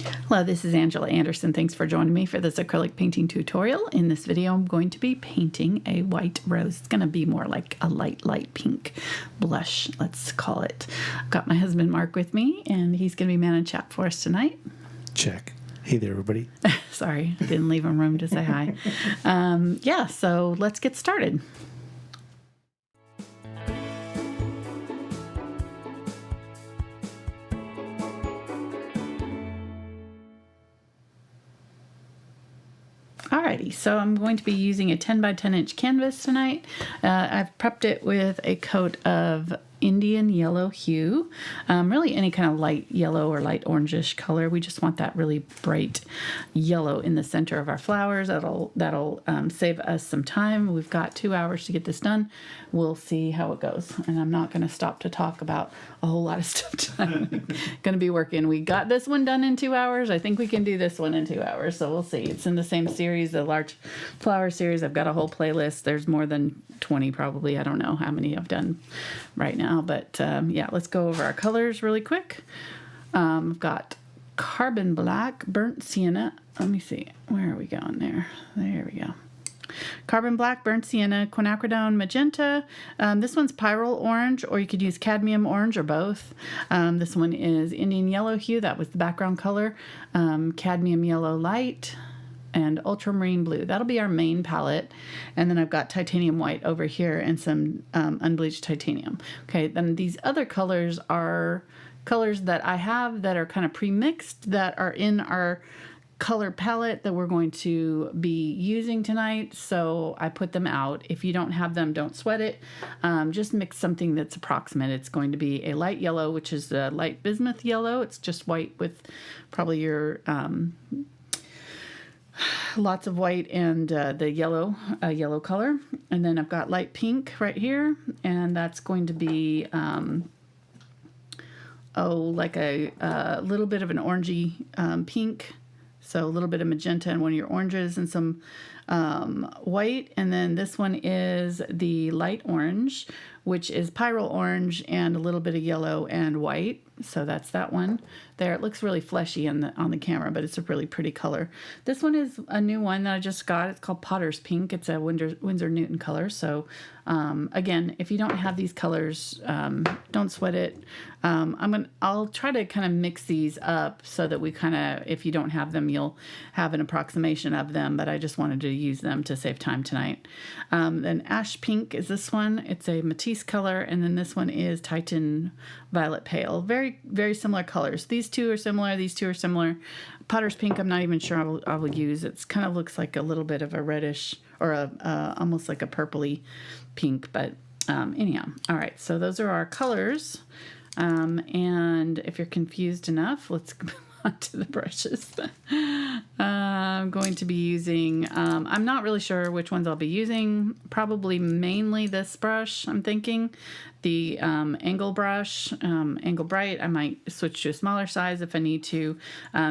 Hello, this is Angela Anderson. Thanks for joining me for this acrylic painting tutorial. In this video, I'm going to be painting a white rose. It's going to be more like a light pink blush, let's call it. I've got my husband Mark with me, and he's going to be man and chat for us tonight. Check. Hey there, everybody. Sorry, I didn't leave him room to say hi. Yeah, so let's get started. Alrighty, so I'm going to be using a 10 by 10 inch canvas tonight. I've prepped it with a coat of Indian Yellow Hue, really any kind of light yellow or light orangish color. We just want that really bright yellow in the center of our flowers. That'll save us some time. We've got 2 hours to get this done. We'll see how it goes, and I'm not going to stop to talk about a whole lot of stuff. I'm going to be working. We got this one done in 2 hours. I think we can do this one in 2 hours, so we'll see. It's in the same series, the large flower series. I've got a whole playlist. There's more than 20 probably. I don't know how many I've done right now, but yeah, let's go over our colors really quick. I've got Carbon Black, Burnt Sienna. Let me see. Where are we going there? There we go. Carbon Black, Burnt Sienna, Quinacridone Magenta. This one's Pyrrole Orange, or you could use Cadmium Orange or both. This one is Indian Yellow Hue. That was the background color. Cadmium Yellow Light and Ultramarine Blue. That'll be our main palette. And then I've got Titanium White over here and some Unbleached Titanium. Okay, then these other colors are colors that I have that are kind of pre-mixed that are in our color palette that we're going to be using tonight. So I put them out. If you don't have them, don't sweat it. Just mix something that's approximate. It's going to be a light yellow, which is the light bismuth yellow. It's just white with probably your lots of white and the yellow color. And then I've got light pink right here, and that's going to be like a little bit of an orangey pink. So a little bit of magenta and one of your oranges and some white. And then this one is the light orange, which is Pyrrole Orange and a little bit of yellow and white. So that's that one there. It looks really fleshy on the camera, but it's a really pretty color. This one is a new one that I just got. It's called Potter's Pink. It's a Winsor Newton color. So again, if you don't have these colors, don't sweat it. I'll try to kind of mix these up so that we kind of, if you don't have them, you'll have an approximation of them, but I just wanted to use them to save time tonight. Then Ash Pink is this one. It's a Matisse color, and then this one is Titan Violet Pale. Very, very similar colors. These two are similar. These two are similar. Potter's Pink, I'm not even sure I will use. It kind of looks like a little bit of a reddish or almost like a purpley pink, but anyhow. All right, so those are our colors. And if you're confused enough, let's go on to the brushes. I'm going to be using, I'm not really sure which ones I'll be using. Probably mainly this brush, I'm thinking. The angle brush, Angle Bright. I might switch to a smaller size if I need to.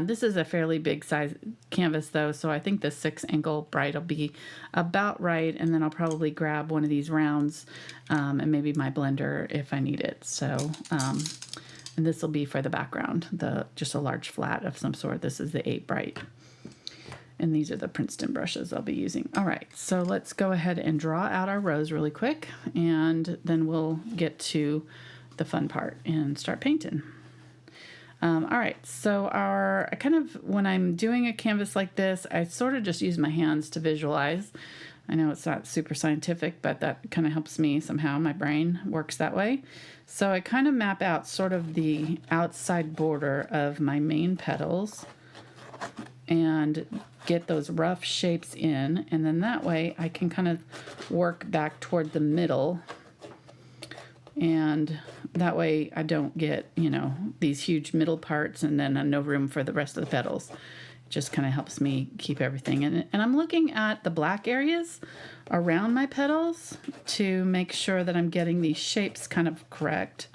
This is a fairly big size canvas though, so I think the 6 Angle Bright will be about right, and then I'll probably grab one of these rounds and maybe my blender if I need it. So, and this will be for the background, just a large flat of some sort. This is the 8 Bright. And these are the Princeton brushes I'll be using. All right, so let's go ahead and draw out our rose really quick, and then we'll get to the fun part and start painting. All right, so when I'm doing a canvas like this, I sort of just use my hands to visualize. I know it's not super scientific, but that kind of helps me somehow. My brain works that way. So I kind of map out sort of the outside border of my main petals and get those rough shapes in, and then that way I can kind of work back toward the middle, and that way I don't get, these huge middle parts and then no room for the rest of the petals. It just kind of helps me keep everything in it. And I'm looking at the black areas around my petals to make sure that I'm getting these shapes kind of correct.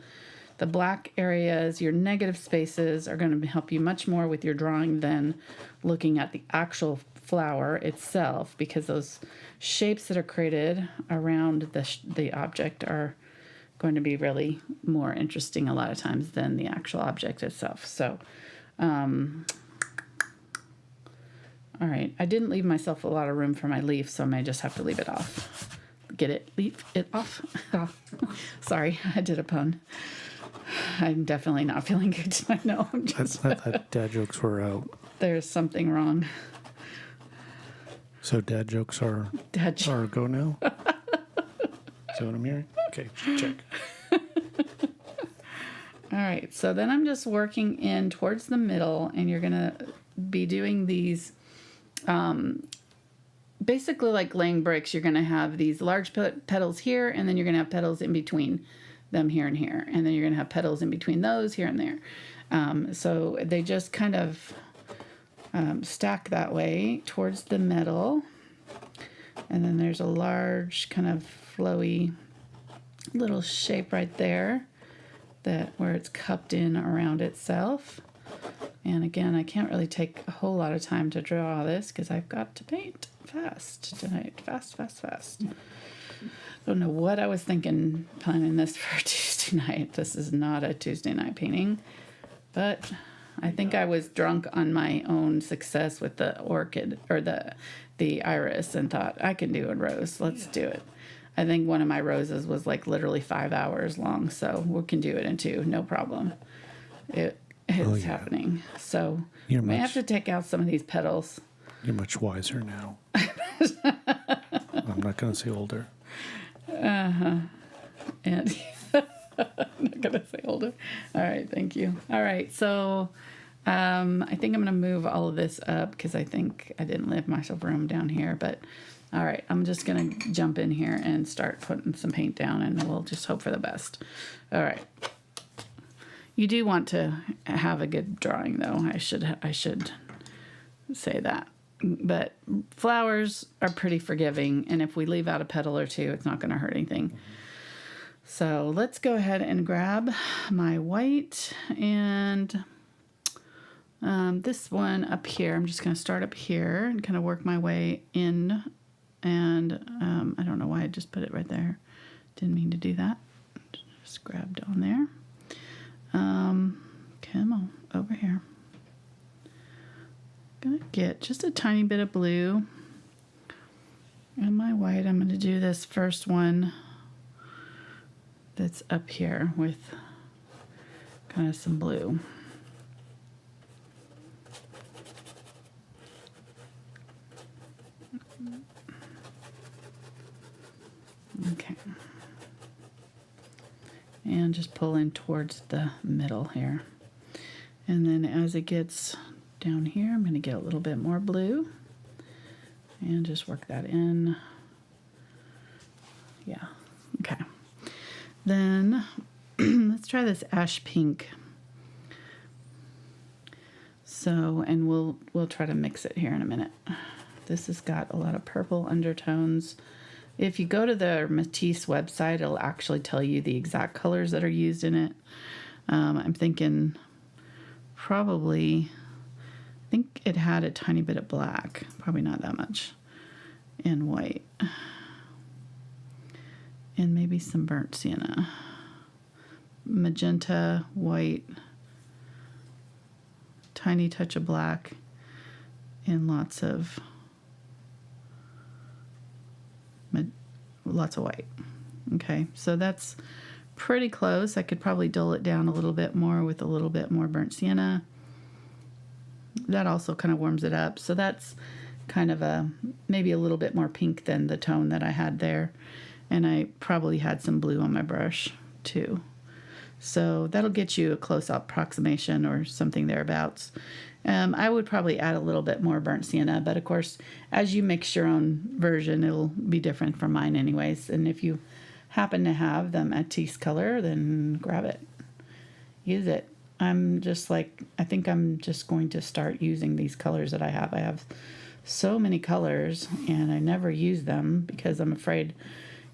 The black areas, your negative spaces, are going to help you much more with your drawing than looking at the actual flower itself, because those shapes that are created around the object are going to be really more interesting a lot of times than the actual object itself. So All right, I didn't leave myself a lot of room for my leaf, so I may just have to leave it off. Get it? Leave it off? Oh, sorry, I did a pun. I'm definitely not feeling good tonight. No, I'm just... I thought dad jokes were out. There's something wrong. So dad jokes are a go now? Is that what I'm hearing? Okay, check. All right, so then I'm just working in towards the middle, and you're going to be doing these, basically like laying bricks. You're going to have these large petals here, and then you're going to have petals in between them here and here. And then you're going to have petals in between those here and there. So they just kind of stack that way towards the middle. And then there's a large kind of flowy little shape right there, that where it's cupped in around itself. And again, I can't really take a whole lot of time to draw this because I've got to paint fast tonight. Fast. Don't know what I was thinking planning this for Tuesday night. This is not a Tuesday night painting, but I think I was drunk on my own success with the orchid or the iris and thought I can do a rose. Let's do it. I think one of my roses was like literally 5 hours long, so we can do it in 2, no problem. It's happening. So I may have to take out some of these petals. You're much wiser now. I'm not going to say older. And I'm not going to say older. All right, thank you. All right, so I think I'm going to move all of this up because I think I didn't leave myself room down here, but all right, I'm just going to jump in here and start putting some paint down, and we'll just hope for the best. All right. You do want to have a good drawing, though. I should say that. But flowers are pretty forgiving, and if we leave out a petal or two, it's not going to hurt anything. So let's go ahead and grab my white and this one up here. I'm just going to start up here and kind of work my way in. And I don't know why I just put it right there. Didn't mean to do that. Just grabbed on there. Come on, over here. Gonna get just a tiny bit of blue. And my white, I'm gonna do this first one that's up here with kind of some blue. Okay. And just pull in towards the middle here. And then as it gets down here, I'm going to get a little bit more blue and just work that in. Yeah. Okay. Then let's try this ash pink. So, and we'll try to mix it here in a minute. This has got a lot of purple undertones. If you go to the Matisse website, it'll actually tell you the exact colors that are used in it. I'm thinking probably, I think it had a tiny bit of black, probably not that much, and white. And maybe some burnt sienna. Magenta, white, tiny touch of black, and lots of white. Okay, so that's pretty close. I could probably dull it down a little bit more with a little bit more burnt sienna. That also kind of warms it up. So that's kind of maybe a little bit more pink than the tone that I had there. And I probably had some blue on my brush too. So that'll get you a close approximation or something thereabouts. I would probably add a little bit more burnt sienna, but of course, as you mix your own version, it'll be different from mine anyways. And if you happen to have the Matisse color, then grab it. Use it. I think I'm just going to start using these colors that I have. I have so many colors, and I never use them because I'm afraid,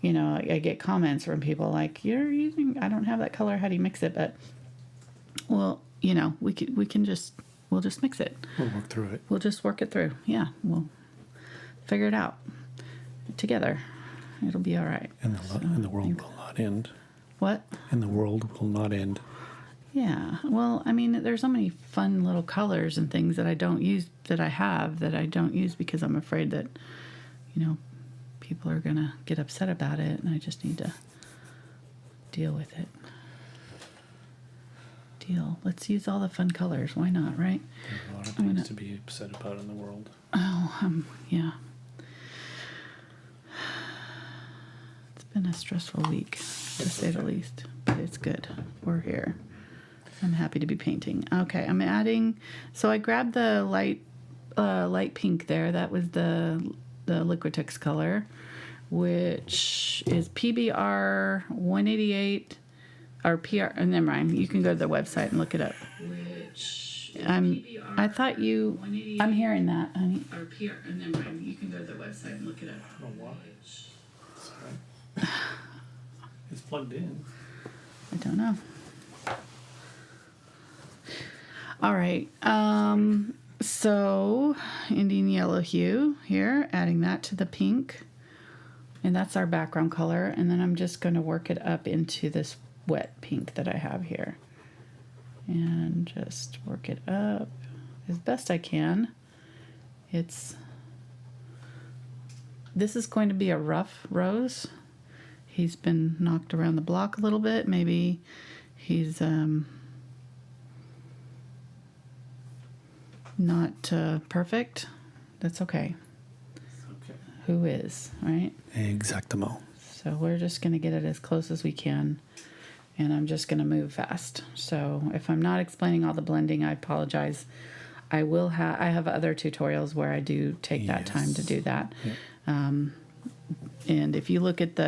I get comments from people like, I don't have that color, how do you mix it? But, well, we'll just mix it. We'll work through it. We'll just work it through. Yeah, we'll figure it out together. It'll be all right. And the world will not end. What? And the world will not end. Yeah. Well, I mean, there's so many fun little colors and things that I don't use, that I don't use because I'm afraid that, people are going to get upset about it, and I just need to deal with it. Let's use all the fun colors. Why not, right? There's a lot of things to be upset about in the world. Oh, yeah. It's been a stressful week, to say the least, but it's good. We're here. I'm happy to be painting. Okay, I'm adding. So I grabbed the light pink there. That was the Liquitex color, which is PBR 188 or PR. Never mind. You can go to the website and look it up. I thought you. I'm hearing that, honey. Or PR. Never mind. You can go to the website and look it up. I don't know why. Sorry. It's plugged in. I don't know. All right. So Indian Yellow Hue here, adding that to the pink. And that's our background color. And then I'm just going to work it up into this wet pink that I have here. And just work it up as best I can. This is going to be a rough rose. He's been knocked around the block a little bit. Maybe he's not perfect. That's okay. Okay. Who is, right? Exactamo. So we're just going to get it as close as we can. And I'm just going to move fast. So if I'm not explaining all the blending, I apologize. I have other tutorials where I do take that time to do that. Yep. And if you look at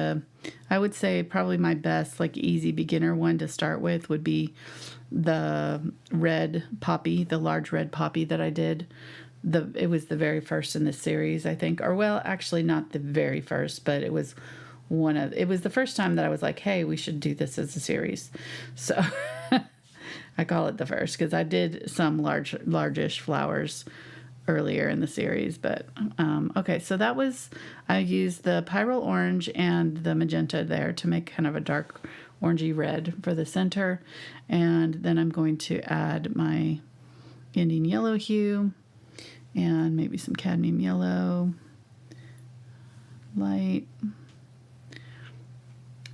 I would say probably my best, easy beginner one to start with would be the red poppy, the large red poppy that I did. It was the very first in the series, I think. Or, well, actually not the very first, but it was the first time that I was like, hey, we should do this as a series. So I call it the first because I did some largish flowers earlier in the series. But okay, so I used the Pyrrole Orange and the Magenta there to make kind of a dark orangey red for the center. And then I'm going to add my Indian Yellow Hue and maybe some Cadmium Yellow light,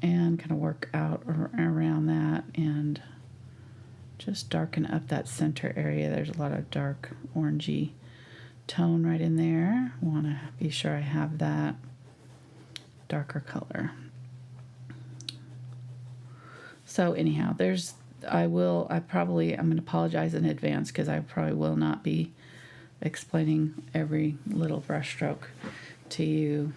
and kind of work out around that and just darken up that center area. There's a lot of dark orangey tone right in there. Want to be sure I have that darker color. So anyhow, I'm going to apologize in advance because I probably will not be explaining every little brush stroke to you.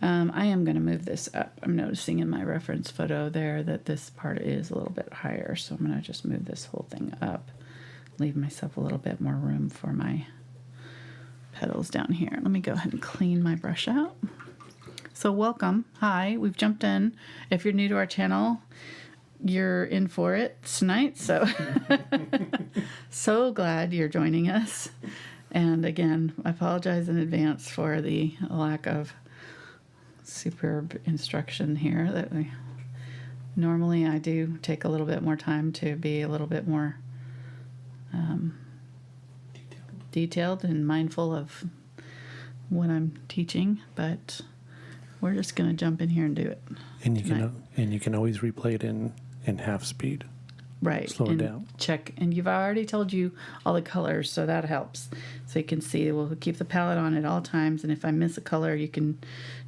I am going to move this up. I'm noticing in my reference photo there that this part is a little bit higher, so I'm going to just move this whole thing up, leave myself a little bit more room for my petals down here. Let me go ahead and clean my brush out. So welcome. Hi, we've jumped in. If you're new to our channel, you're in for it tonight, so so glad you're joining us. And again, I apologize in advance for the lack of superb instruction here. Normally I do take a little bit more time to be a little bit more detailed and mindful of what I'm teaching, but we're just going to jump in here and do it. And you can always replay it in half speed. Right. Slow it down. Check. And you've already told you all the colors, so that helps. So you can see, we'll keep the palette on at all times. And if I miss a color, you can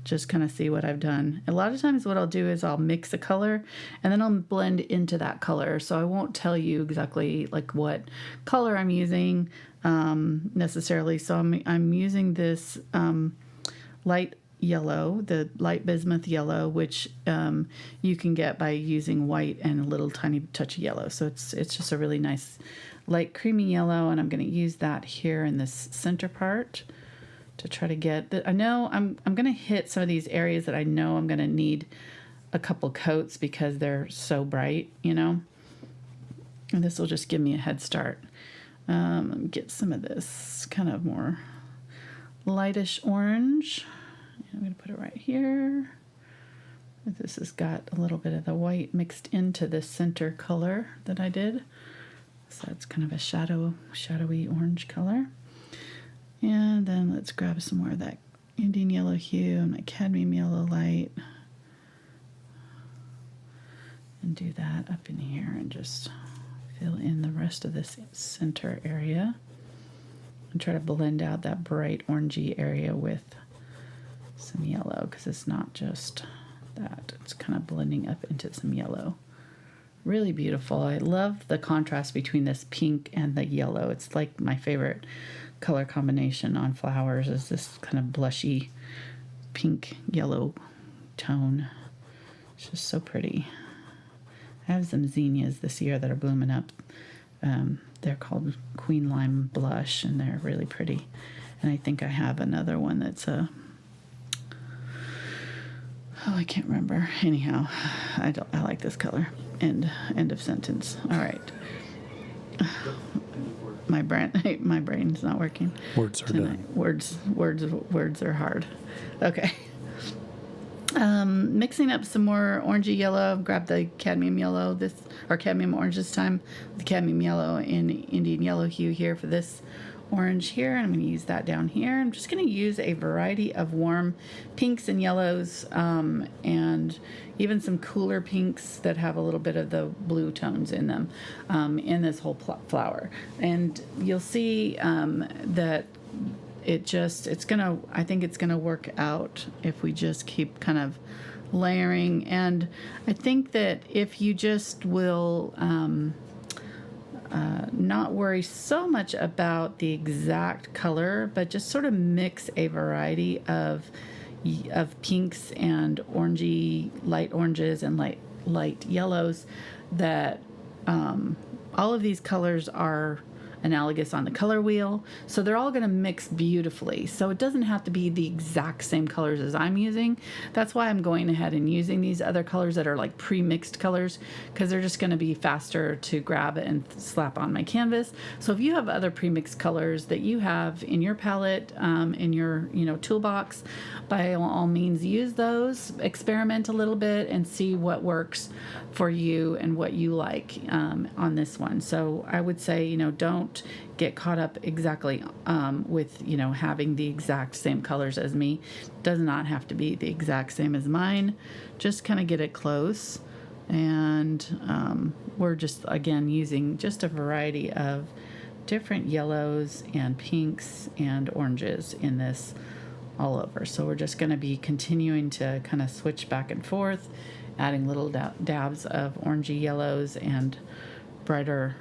just kind of see what I've done. A lot of times what I'll do is I'll mix a color and then I'll blend into that color. So I won't tell you exactly what color I'm using necessarily. So I'm using this light yellow, the light bismuth yellow, which you can get by using white and a little tiny touch of yellow. So it's just a really nice light creamy yellow, and I'm going to use that here in this center part to try to get I know I'm going to hit some of these areas that I know I'm going to need a couple coats because they're so bright, and this will just give me a head start. Get some of this kind of more lightish orange. I'm going to put it right here. This has got a little bit of the white mixed into this center color that I did. So it's kind of a shadowy orange color. And then let's grab some more of that Indian Yellow Hue and my Cadmium Yellow light. And do that up in here and just fill in the rest of this center area. And try to blend out that bright orangey area with some yellow, because it's not just that. It's kind of blending up into some yellow. Really beautiful. I love the contrast between this pink and the yellow. It's like my favorite color combination on flowers is this kind of blushy pink yellow tone. It's just so pretty. I have some zinnias this year that are blooming up. They're called Queen Lime Blush, and they're really pretty. And I think I have another one that's a... Oh, I can't remember. Anyhow, I like this color. End of sentence. All right. My brain's not working. Words are tonight. done. Words are hard. Okay. Mixing up some more orangey yellow. Grab the cadmium yellow cadmium orange this time. The cadmium yellow in Indian Yellow Hue here for this orange here. I'm going to use that down here. I'm just going to use a variety of warm pinks and yellows, and even some cooler pinks that have a little bit of the blue tones in them, in this whole flower. And you'll see that I think it's gonna work out if we just keep kind of layering. And I think that if you just will not worry so much about the exact color, but just sort of mix a variety of pinks and orangey, light oranges and light yellows, that all of these colors are analogous on the color wheel, so they're all going to mix beautifully. So it doesn't have to be the exact same colors as I'm using. That's why I'm going ahead and using these other colors that are like pre-mixed colors, because they're just going to be faster to grab and slap on my canvas. So if you have other pre-mixed colors that you have in your palette, in your toolbox, by all means use those. Experiment a little bit and see what works for you and what you like on this one. So I would say, don't get caught up exactly with having the exact same colors as me. It does not have to be the exact same as mine. Just kind of get it close. And we're just again using just a variety of different yellows and pinks and oranges in this all over. So we're just going to be continuing to kind of switch back and forth, adding little dabs of orangey yellows and brighter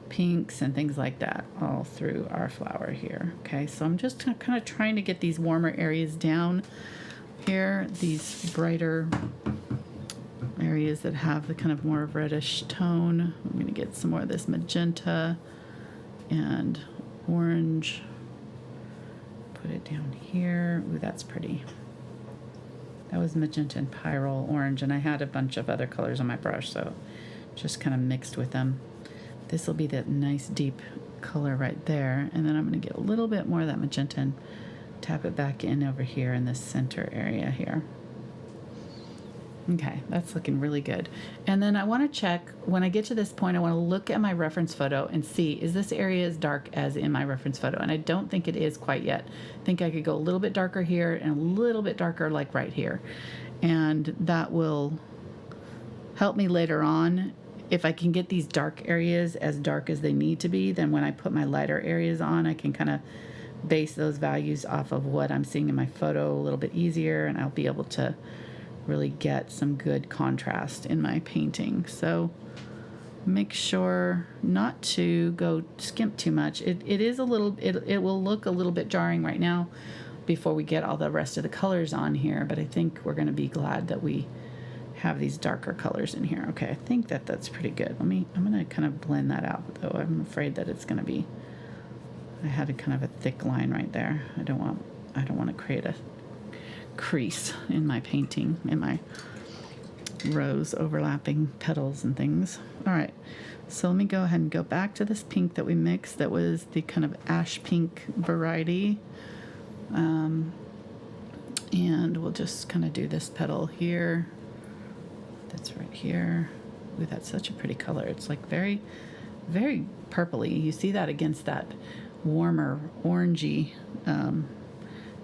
pinks and things like that all through our flower here. Okay, so I'm just kind of trying to get these warmer areas down here, these brighter areas that have the kind of more reddish tone. I'm going to get some more of this magenta and orange. Put it down here. Ooh, that's pretty. That was magenta and pyrrole orange, and I had a bunch of other colors on my brush, so just kind of mixed with them. This will be that nice deep color right there, and then I'm going to get a little bit more of that magenta and tap it back in over here in this center area here. Okay, that's looking really good. And then I want to check, when I get to this point, I want to look at my reference photo and see, is this area as dark as in my reference photo? And I don't think it is quite yet. I think I could go a little bit darker here and a little bit darker like right here. And that will help me later on. If I can get these dark areas as dark as they need to be, then when I put my lighter areas on, I can kind of base those values off of what I'm seeing in my photo a little bit easier, and I'll be able to really get some good contrast in my painting. So make sure not to go skimp too much. It will look a little bit jarring right now before we get all the rest of the colors on here, but I think we're going to be glad that we have these darker colors in here. Okay, I think that's pretty good. I'm going to kind of blend that out, though. I'm afraid that it's going to be, I had a kind of a thick line right there. I don't want to create a crease in my painting, in my rows overlapping petals and things. All right, so let me go ahead and go back to this pink that we mixed. That was the kind of ash pink variety, And we'll just kind of do this petal here. That's right here. Ooh, that's such a pretty color. It's like very, very purpley. You see that against that warmer orangey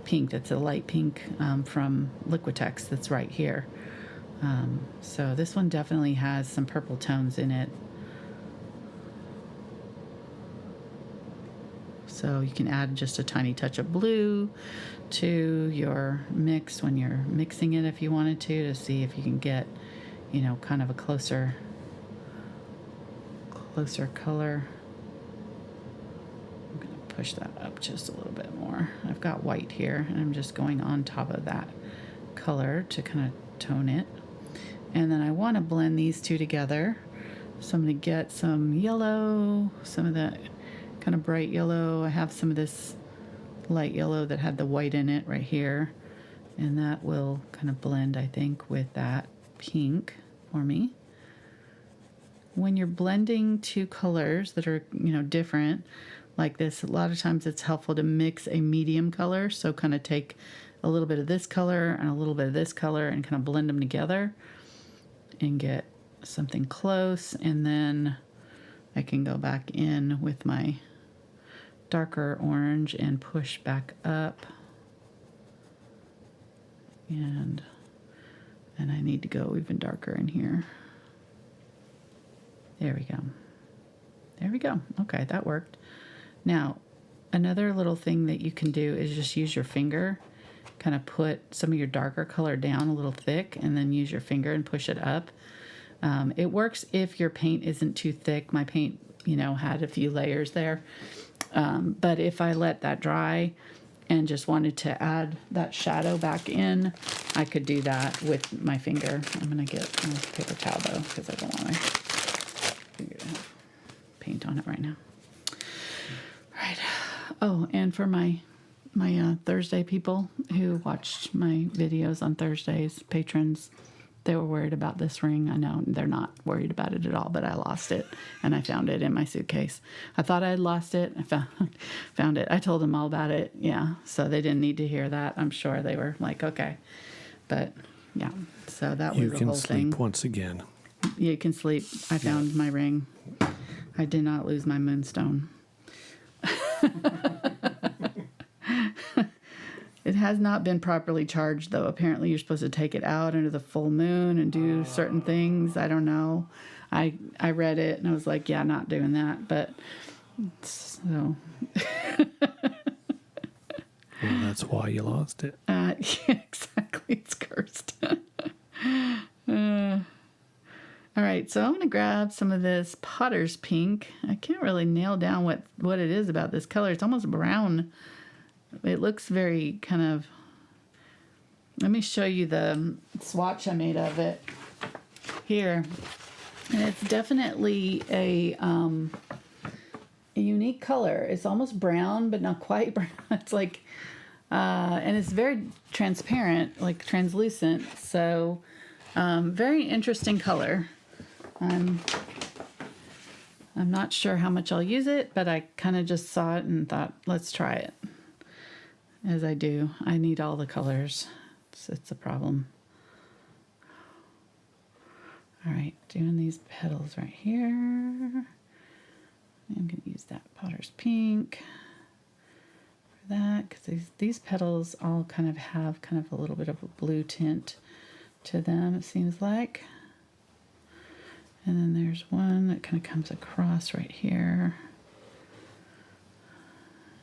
pink. That's a light pink from Liquitex that's right here. So this one definitely has some purple tones in it. So you can add just a tiny touch of blue to your mix when you're mixing it if you wanted to see if you can get, you know, kind of a closer color. I'm going to push that up just a little bit more. I've got white here and I'm just going on top of that color to kind of tone it. And then I want to blend these two together. So I'm going to get some yellow, some of that kind of bright yellow. I have some of this light yellow that had the white in it right here. And that will kind of blend, I think, with that pink for me. When you're blending two colors that are, you know, different like this, a lot of times it's helpful to mix a medium color. So kind of take a little bit of this color and a little bit of this color and kind of blend them together and get something close. And then I can go back in with my darker orange and push back up. And then I need to go even darker in here. There we go. There we go. Okay, that worked. Now, another little thing that you can do is just use your finger, kind of put some of your darker color down a little thick, and then use your finger and push it up. It works if your paint isn't too thick. My paint, you know, had a few layers there. But if I let that dry and just wanted to add that shadow back in, I could do that with my finger. I'm going to get a paper towel though, because I don't want my finger to have paint on it right now. All right. Oh, and for my Thursday people who watched my videos on Thursdays, patrons, they were worried about this ring. I know they're not worried about it at all, but I lost it and I found it in my suitcase. I thought I had lost it. I found it. I told them all about it. Yeah. So they didn't need to hear that. I'm sure they were like, okay. But yeah, so that was the whole thing. You can sleep once again. You can sleep. I found my ring. I did not lose my moonstone. It has not been properly charged, though. Apparently, you're supposed to take it out under the full moon and do certain things. I don't know. I read it, and I was like, yeah, not doing that. But, so... Well, that's why you lost it. Yeah, exactly. It's cursed. All right, so I'm going to grab some of this Potter's Pink. I can't really nail down what it is about this color. It's almost brown. It looks very kind of... Let me show you the swatch I made of it here. And it's definitely a unique color. It's almost brown, but not quite brown. It's like... and it's very transparent, like translucent. So, very interesting color. I'm not sure how much I'll use it, but I kind of just saw it and thought, let's try it. As I do. I need all the colors. It's a problem. All right, doing these petals right here. I'm going to use that Potter's Pink for that, because these petals all kind of have kind of a little bit of a blue tint to them, it seems like. And then there's one that kind of comes across right here.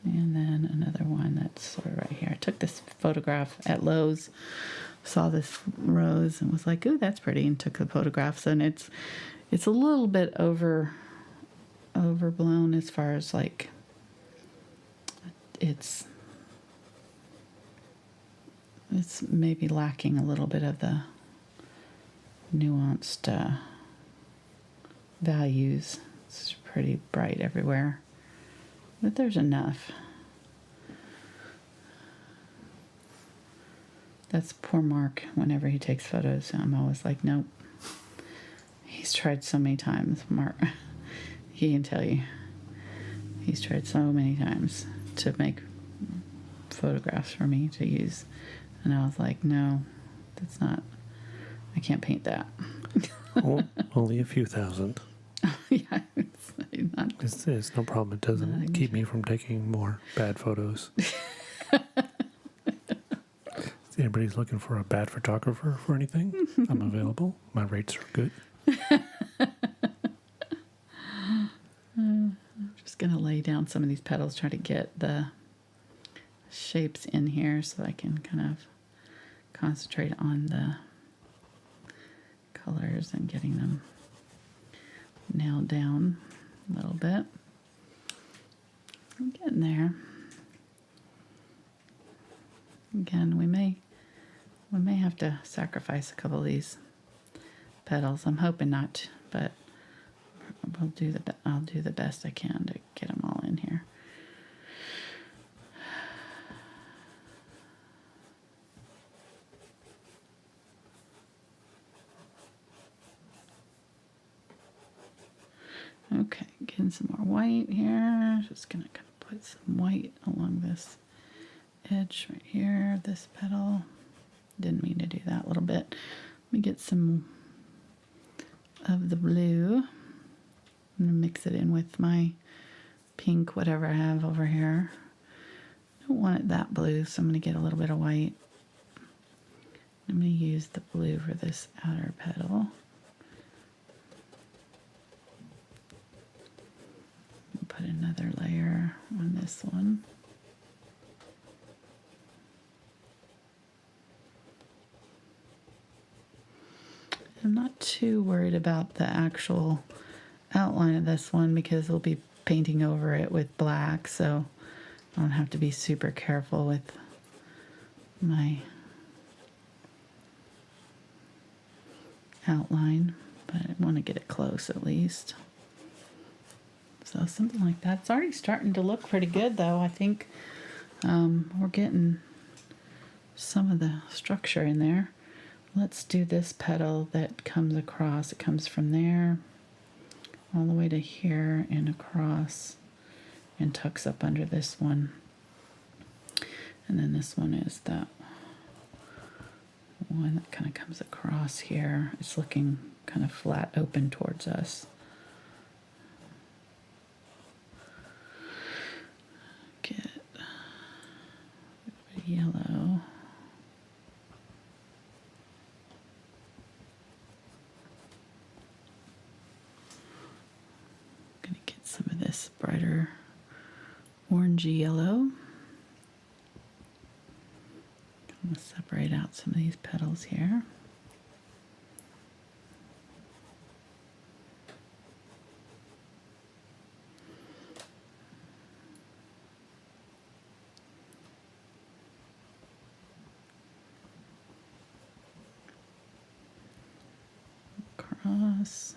And then another one that's sort of right here. I took this photograph at Lowe's, saw this rose and was like, ooh, that's pretty, and took the photographs. And it's a little bit overblown as far as like it's maybe lacking a little bit of the nuanced values. It's pretty bright everywhere. But there's enough. That's poor Mark. Whenever he takes photos, I'm always like, nope. He's tried so many times, Mark. He can tell you. He's tried so many times to make photographs for me to use. And I was like, no, that's not, I can't paint that. Only a few thousand. Yeah, it's not. It's no problem. It doesn't keep me from taking more bad photos. If anybody's looking for a bad photographer for anything, I'm available. My rates are good. I'm just going to lay down some of these petals, try to get the shapes in here so I can kind of concentrate on the colors and getting them nailed down a little bit. I'm getting there. Again, we may have to sacrifice a couple of these petals. I'm hoping not, but I'll do the best I can to get them all in here. Okay, getting some more white here. Just gonna kind of put some white along this edge right here, this petal. Didn't mean to do that a little bit. Let me get some of the blue. I'm gonna mix it in with my pink, whatever I have over here. I don't want it that blue, so I'm gonna get a little bit of white. I'm gonna use the blue for this outer petal. Put another layer on this one. I'm not too worried about the actual outline of this one because we'll be painting over it with black, so I don't have to be super careful with my outline, but I want to get it close at least. So something like that. It's already starting to look pretty good, though. I think we're getting some of the structure in there. Let's do this petal that comes across. It comes from there all the way to here and across and tucks up under this one. And then this one is that one that kind of comes across here. It's looking kind of flat open towards us. Get a bit of yellow. Gonna get some of this brighter orangey yellow. I'm gonna separate out some of these petals here. Across.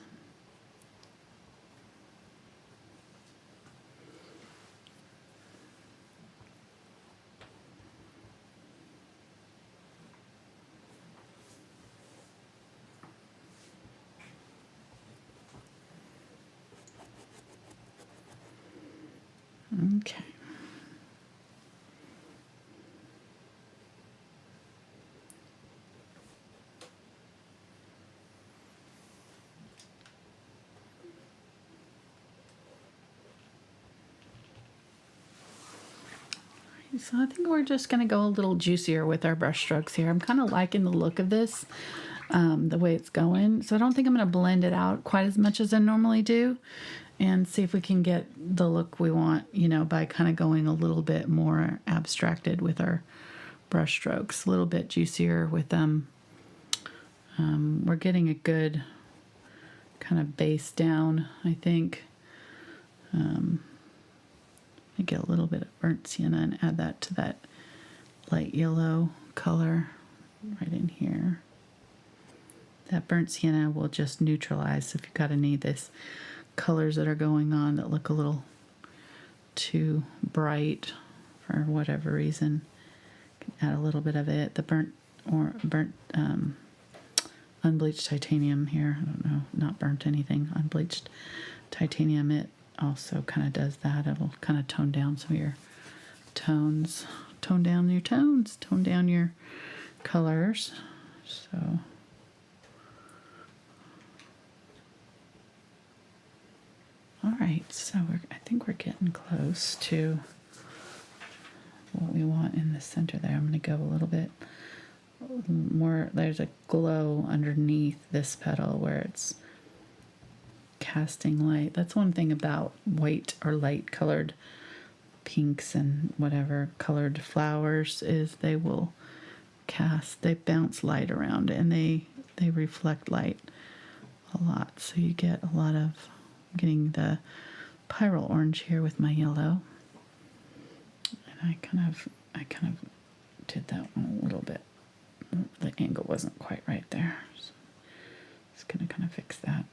Okay. So I think we're just going to go a little juicier with our brush strokes here. I'm kind of liking the look of this, the way it's going. So I don't think I'm going to blend it out quite as much as I normally do, and see if we can get the look we want, you know, by kind of going a little bit more abstracted with our brush strokes, a little bit juicier with them. We're getting a good kind of base down, I think. I get a little bit of burnt sienna and add that to that light yellow color right in here. That burnt sienna will just neutralize if you've got any of these colors that are going on that look a little too bright for whatever reason. You can add a little bit of it. The burnt unbleached titanium here. I don't know, not burnt anything. Unbleached titanium, it also kind of does that. It'll kind of tone down some of your tones. Tone down your tones. Tone down your colors. So all right, so I think we're getting close to what we want in the center there. I'm going to go a little bit more. There's a glow underneath this petal where it's casting light. That's one thing about white or light colored pinks and whatever colored flowers is they will they bounce light around, and they reflect light a lot. So you get a lot of getting the pyrrole orange here with my yellow. And I kind of did that one a little bit. The angle wasn't quite right there. So just gonna kind of fix that.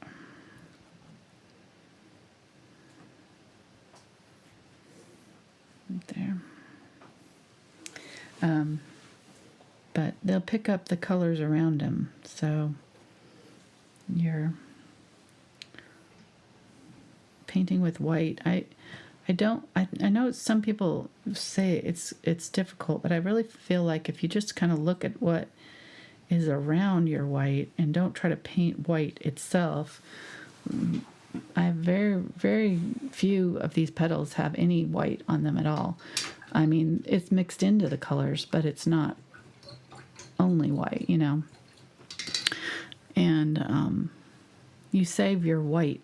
Right there. But they'll pick up the colors around them. So you're painting with white. I know some people say it's difficult, but I really feel like if you just kind of look at what is around your white and don't try to paint white itself. I have very, very few of these petals have any white on them at all. I mean, it's mixed into the colors, but it's not only white, you know. And you save your white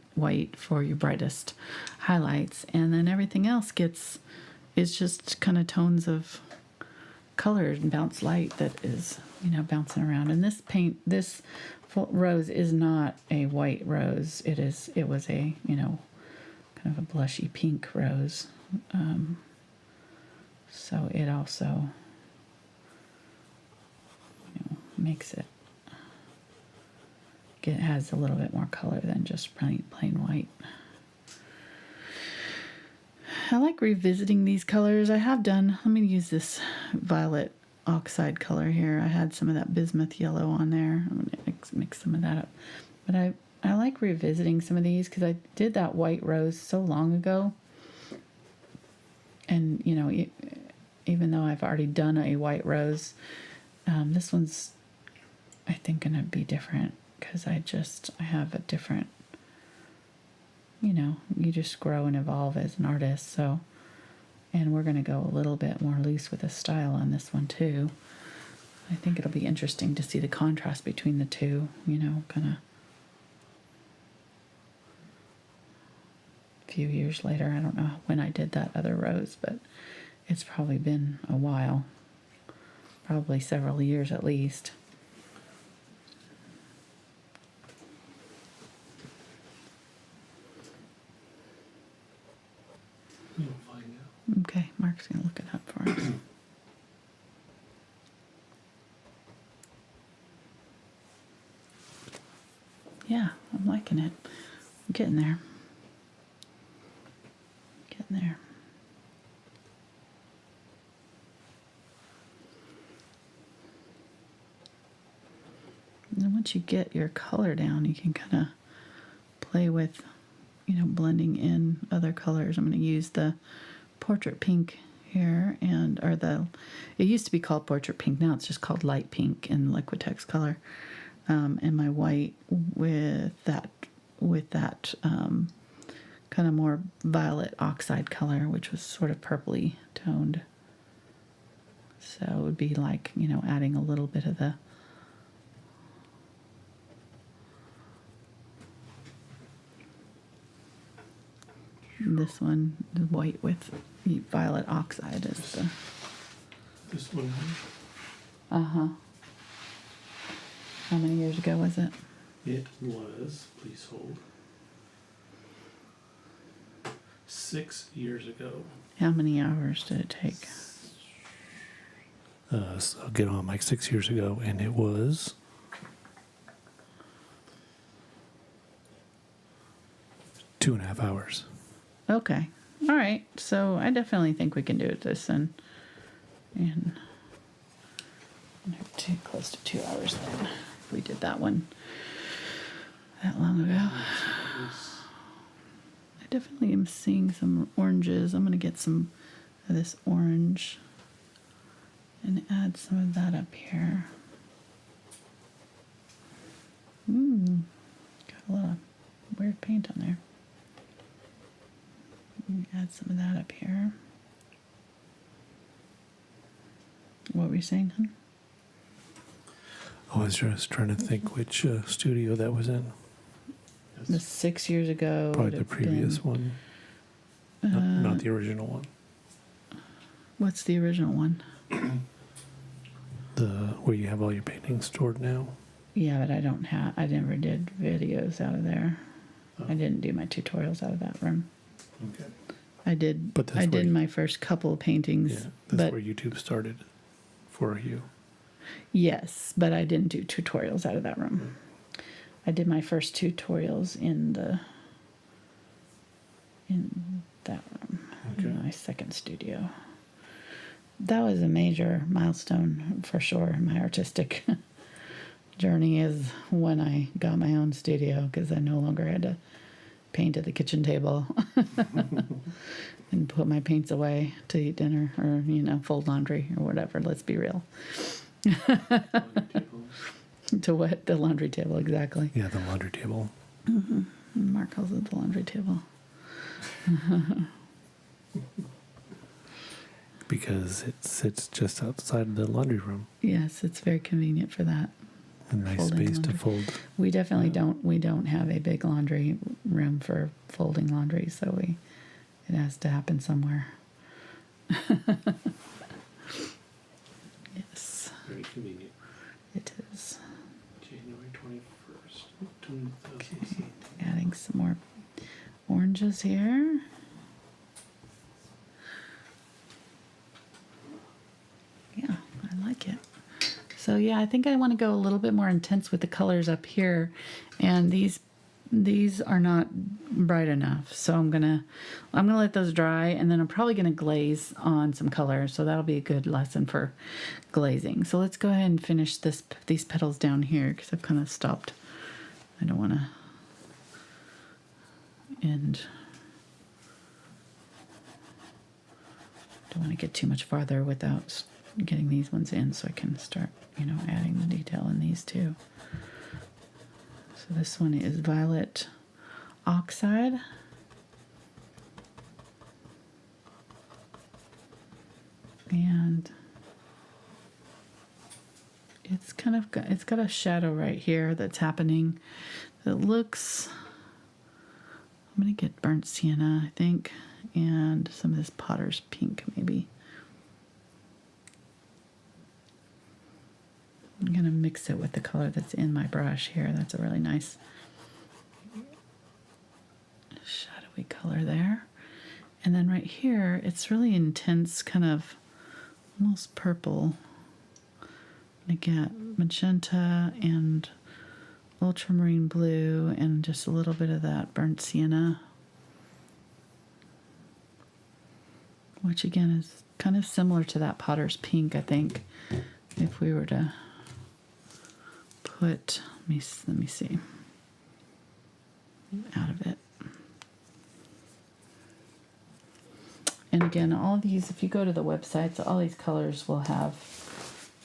for your brightest highlights, and then everything else is just kind of tones of color and bounce light that is, you know, bouncing around. And this rose is not a white rose. It was a, you know, kind of a blushy pink rose. So it also, you know, makes it has a little bit more color than just plain white. I like revisiting these colors. I have done, let me use this violet oxide color here. I had some of that bismuth yellow on there. I'm going to mix some of that up. But I like revisiting some of these because I did that white rose so long ago. And, you know, even though I've already done a white rose, this one's, I think, going to be different because I have a different, you know, you just grow and evolve as an artist. So, and we're going to go a little bit more loose with the style on this one too. I think it'll be interesting to see the contrast between the two, you know, kind of a few years later. I don't know when I did that other rose, but it's probably been a while, probably several years at least. You'll find out. Okay, Mark's going to look it up for us. Yeah, I'm liking it. I'm getting there. Getting there. And then once you get your color down, you can kind of play with, you know, blending in other colors. I'm going to use the portrait pink here, it used to be called portrait pink. Now it's just called light pink in Liquitex color. And my white with that kind of more violet oxide color, which was sort of purpley toned. So it would be like, you know, adding a little bit of the this one, the white with the violet oxide is the This one. uh-huh. How many years ago was it? It was, please hold, 6 years ago. How many hours did it take? So I'll get on like 6 years ago, and it was 2.5 hours. Okay. All right. So I definitely think we can do it this and too close to 2 hours then. If we did that one that long ago. I definitely am seeing some oranges. I'm going to get some of this orange and add some of that up here. Got a lot of weird paint on there. Add some of that up here. What were you saying, hon? I was just trying to think which studio that was in. The 6 years ago. Probably would the have previous been, one, not the original one. What's the original one? The where you have all your paintings stored now. Yeah, but I never did videos out of there. I didn't do my tutorials out of that room. Okay. I did. But that's I where did my first couple of paintings. Yeah, that's but where YouTube started for you. yes, but I didn't do tutorials out of that room. I did my first tutorials in that room, in my second studio. That was a major milestone for sure in my artistic journey, is when I got my own studio, because I no longer had to paint at the kitchen table and put my paints away to eat dinner or, fold laundry or whatever. Let's be real. To what? The laundry table, exactly. Yeah, the laundry table. Mm-hmm. Mark calls it the laundry table. Because it sits just outside of the laundry room. Yes, it's very convenient for that. A nice Folding space laundry. to fold. We definitely don't have a big laundry room for folding laundry, so it has to happen somewhere. Yes, Very convenient. it is. January 21st, 2016. Adding some more oranges here. Yeah, I like it. So yeah, I think I want to go a little bit more intense with the colors up here, and these are not bright enough. So I'm gonna let those dry, and then I'm probably gonna glaze on some color. So that'll be a good lesson for glazing. So let's go ahead and finish these petals down here, because I've kind of stopped. I don't want to end. Don't want to get too much farther without getting these ones in, so I can start, adding the detail in these too. So this one is Violet Oxide. And it's got a shadow right here that's happening that looks, I'm going to get burnt sienna, I think, and some of this potter's pink maybe. I'm going to mix it with the color that's in my brush here. That's a really nice shadowy color there. And then right here, it's really intense, kind of almost purple. I get magenta and ultramarine blue and just a little bit of that burnt sienna, which again is kind of similar to that potter's pink, I think, if we were to put, let me see, out of it. And again, all of these, if you go to the websites, all these colors will have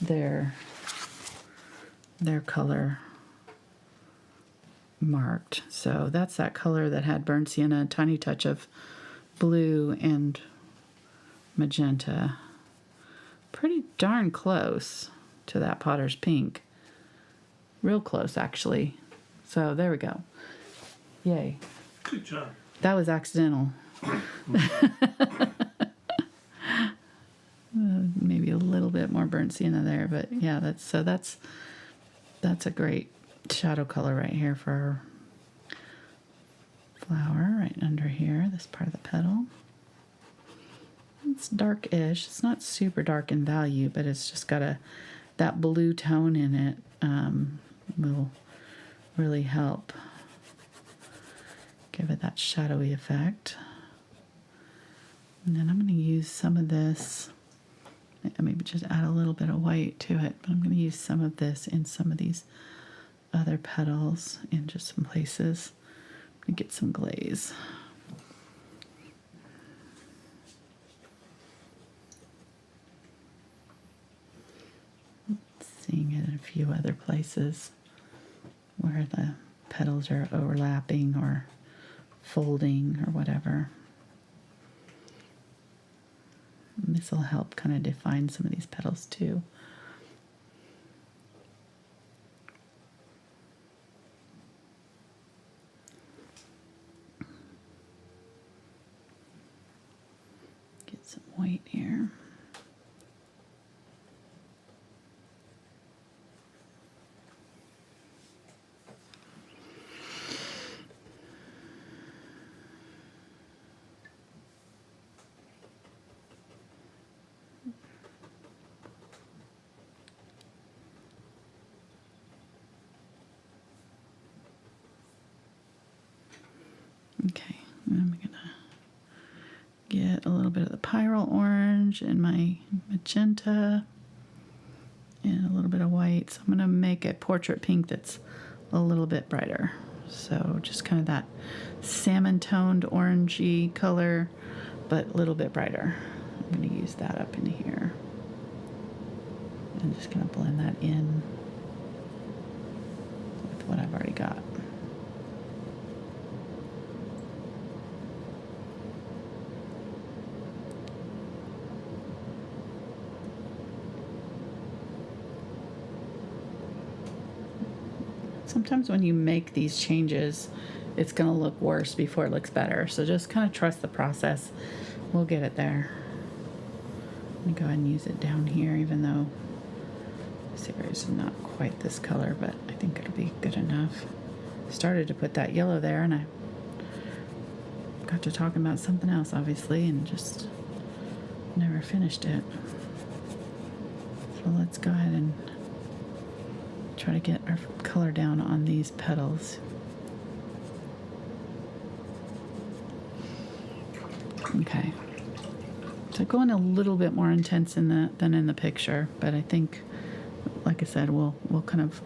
their color marked. So that's that color that had burnt sienna, a tiny touch of blue and magenta. Pretty darn close to that potter's pink. Real close, actually. So there we go. Yay. Good job. That was accidental. Maybe a little bit more burnt sienna there, but yeah, that's a great shadow color right here for our flower, right under here, this part of the petal. It's dark-ish. It's not super dark in value, but it's just got that blue tone in it. Will really help give it that shadowy effect. And then I'm going to use some of this, maybe just add a little bit of white to it, but I'm going to use some of this in some of these other petals in just some places to get some glaze. Seeing it in a few other places where where the petals are overlapping or folding or whatever. This will help kind of define some of these petals too. Get some white here. Okay, I'm gonna get a little bit of the pyrrole orange in my magenta and a little bit of white. So I'm gonna make a portrait pink that's a little bit brighter. So just kind of that salmon toned orangey color, but a little bit brighter. I'm gonna use that up in here. I'm just gonna blend that in with what I've already got. Sometimes when you make these changes, it's going to look worse before it looks better. So just kind of trust the process. We'll get it there. I'm going to go ahead and use it down here, even though this area is not quite this color, but I think it'll be good enough. Started to put that yellow there, and I got to talking about something else, obviously, and just never finished it. So let's go ahead and try to get our color down on these petals. Okay. So going a little bit more intense than in the picture, but I think, like I said, we'll kind of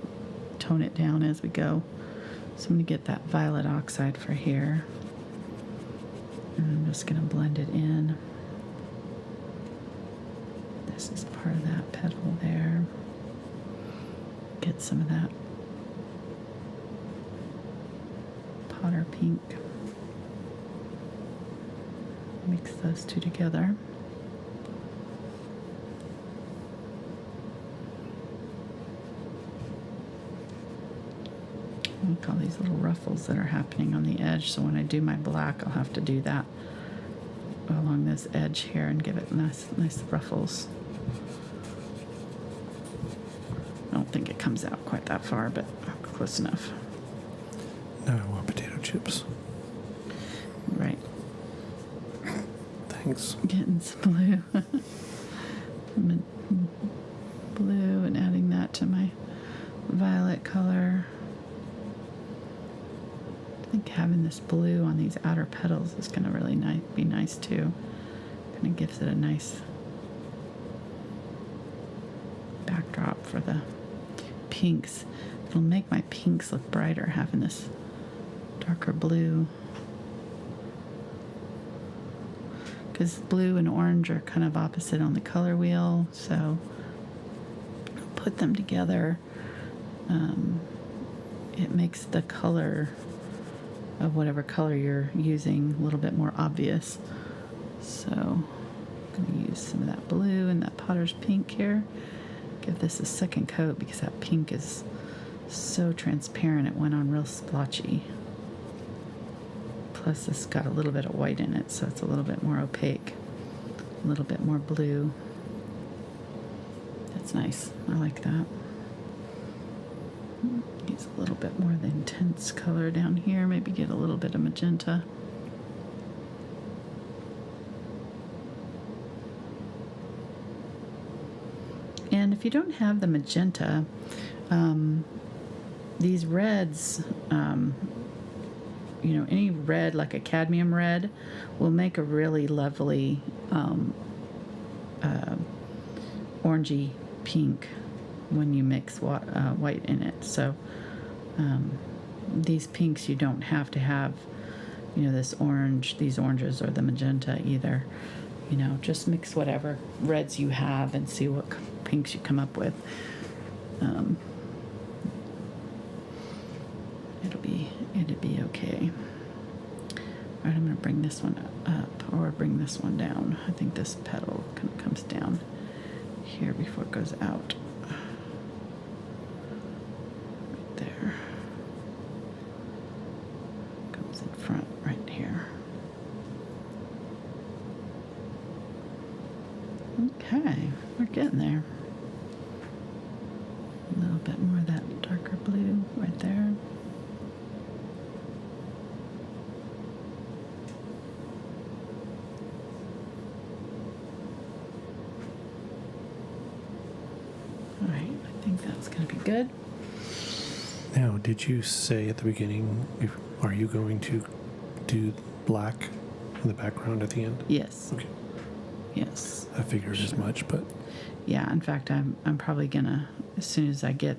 tone it down as we go. So I'm going to get that violet oxide for here. And I'm just going to blend it in. This is part of that petal there. Get some of that potter pink. Mix those two together. Look at all these little ruffles that are happening on the edge, so when I do my black, I'll have to do that along this edge here and give it nice ruffles. I don't think it comes out quite that far, but close enough. Now I want potato chips. Right. Thanks. Getting some blue. Blue and adding that to my violet color. I think having this blue on these outer petals is going to really be nice too. Kind of gives it a nice backdrop for the pinks. It'll make my pinks look brighter having this darker blue. Because blue and orange are kind of opposite on the color wheel, so put them together. It makes the color of whatever color you're using a little bit more obvious. So I'm going to use some of that blue and that potter's pink here. Give this a second coat because that pink is so transparent, it went on real splotchy. Plus this got a little bit of white in it, so it's a little bit more opaque, a little bit more blue. That's nice. I like that. Use a little bit more of the intense color down here. Maybe get a little bit of magenta. And if you don't have the magenta, these reds, any red, like a cadmium red, will make a really lovely orangey pink when you mix white in it. So these pinks, you don't have to have, these oranges or the magenta either. Just mix whatever reds you have and see what pinks you come up with. it'd be okay. All right, I'm gonna bring this one up or bring this one down. I think this petal kind of comes down here before it goes out. Right there. Comes in front right here. Okay, we're getting there. A little bit more of that darker blue right there. All right, I think that's going to be good. Now, did you say at the beginning, are you going to do black in the background at the end? Yes. Okay. Yes. I figured as much, but Yeah, in fact, I'm probably gonna, as soon as I get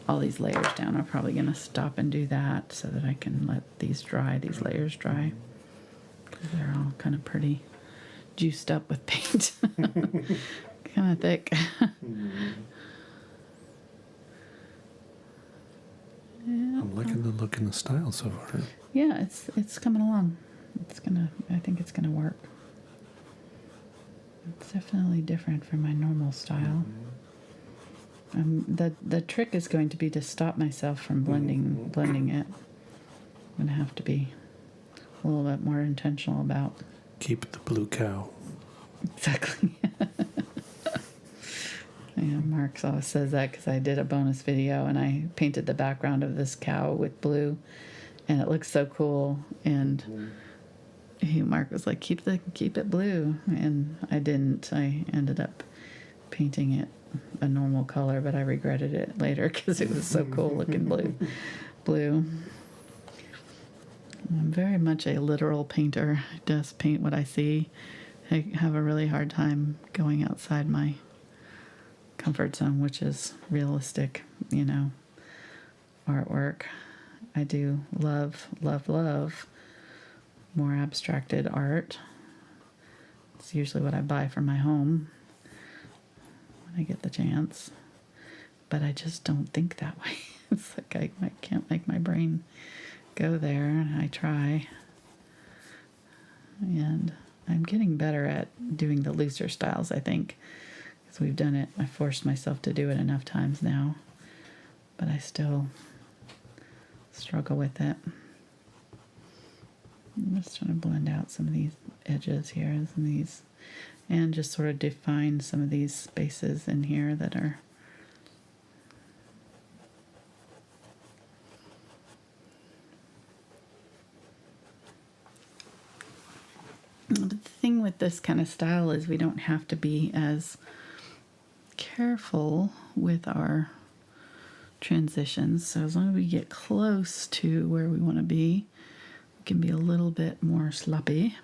all these layers down, I'm probably gonna stop and do that so that I can let these dry, these layers dry. Because they're all kind of pretty juiced up with paint. Kind of thick. Yeah. I'm liking the look and the style so far. Yeah, it's coming along. I think it's gonna work. It's definitely different from my normal style. The trick is going to be to stop myself from blending it. I'm gonna have to be a little bit more intentional about. Keep the blue cow. Exactly. Yeah, Mark always says that because I did a bonus video and I painted the background of this cow with blue, and it looks so cool. And Mark was like, keep it blue, and I didn't. I ended up painting it a normal color, but I regretted it later because it was so cool looking blue. I'm very much a literal painter. I just paint what I see. I have a really hard time going outside my comfort zone, which is realistic, artwork. I do love more abstracted art. It's usually what I buy for my home when I get the chance. But I just don't think that way. It's like I can't make my brain go there. I try. And I'm getting better at doing the looser styles, I think. Because we've done it. I forced myself to do it enough times now. But I still struggle with it. I'm just trying to blend out some of these edges here, some of these, and just sort of define some of these spaces in here that are the thing with this kind of style is we don't have to be as careful with our transitions. So as long as we get close to where we want to be, we can be a little bit more sloppy.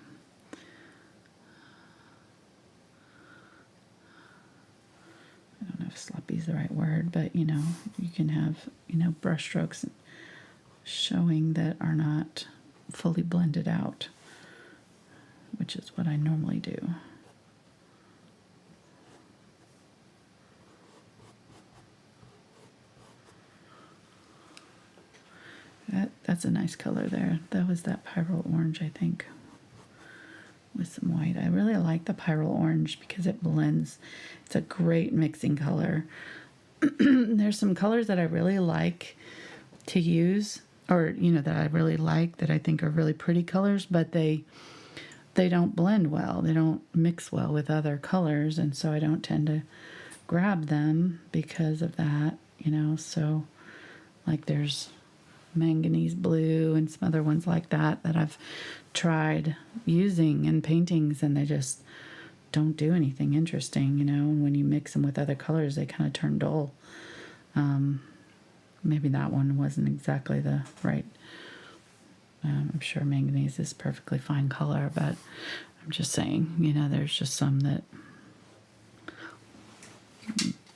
I don't know if sloppy is the right word, but you can have, brush strokes showing that are not fully blended out, which is what I normally do. That's a nice color there. That was that Pyrrole Orange, I think, with some white. I really like the Pyrrole Orange because it blends. It's a great mixing color. There's some colors that I really like to use, or that I really like, that I think are really pretty colors, but they don't blend well. They don't mix well with other colors, and so I don't tend to grab them because of that, so like there's manganese blue and some other ones like that I've tried using in paintings, and they just don't do anything interesting, and when you mix them with other colors they kind of turn dull. Maybe that one wasn't exactly the right. I'm sure manganese is perfectly fine color, but I'm just saying, there's just some that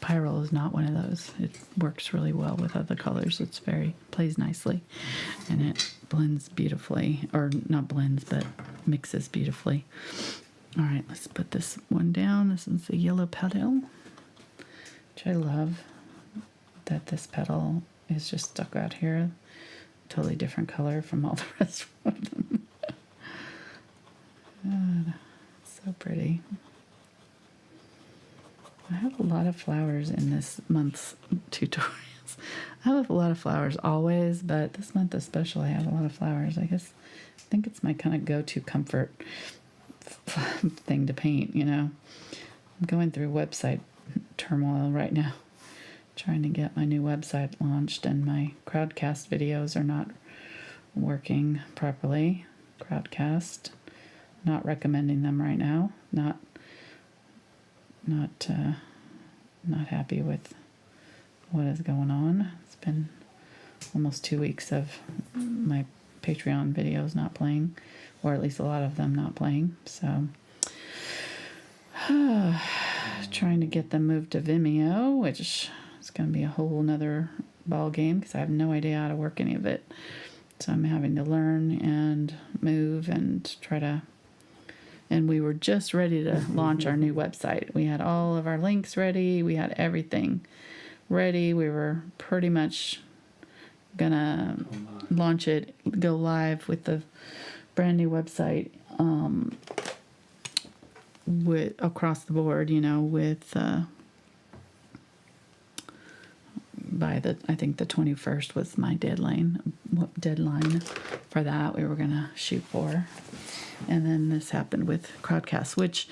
Pyrrole is not one of those. It works really well with other colors. It's plays nicely, and it blends beautifully, or not blends, but mixes beautifully. All right, let's put this one down. This is the yellow petal, which I love that this petal is just stuck out here. totally different color from all the rest of them. God, so pretty. I have a lot of flowers in this month's tutorials. I have a lot of flowers always, but this month especially I have a lot of flowers. I think it's my kind of go-to comfort thing to paint, you know. I'm going through website turmoil right now, trying to get my new website launched, and my Crowdcast videos are not working properly. Crowdcast, not recommending them right now. Not happy with what is going on. It's been almost 2 weeks of my Patreon videos not playing, or at least a lot of them not playing. So trying to get them moved to Vimeo, which is going to be a whole nother ball game because I have no idea how to work any of it. So I'm having to learn and move and try to. And we were just ready to launch our new website. We had all of our links ready. We had everything ready. We were pretty much gonna launch it, go live with the brand new website, with across the board, you know, with by I think the 21st was my deadline for that we were gonna shoot for. And then this happened with Crowdcast, which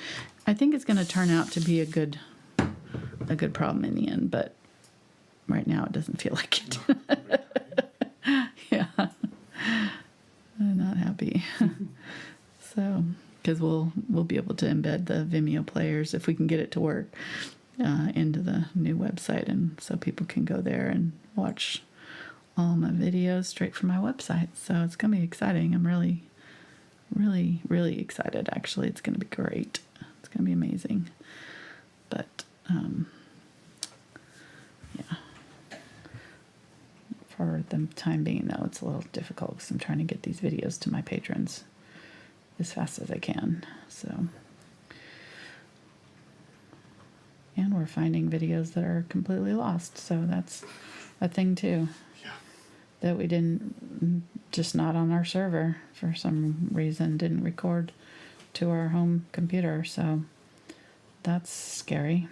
I think is going to turn out to be a good problem in the end, but right now it doesn't feel like it. Yeah, I'm not happy. So, because we'll be able to embed the Vimeo players if we can get it to work into the new website, and so people can go there and watch all my videos straight from my website. So it's going to be exciting. I'm really excited. Actually, it's going to be great. It's going to be amazing. But yeah, for the time being though, it's a little difficult because I'm trying to get these videos to my patrons as fast as I can. So, and we're finding videos that are completely lost, so that's a thing too. That we didn't, just not on our server for some reason, didn't record to our home computer, so that's scary.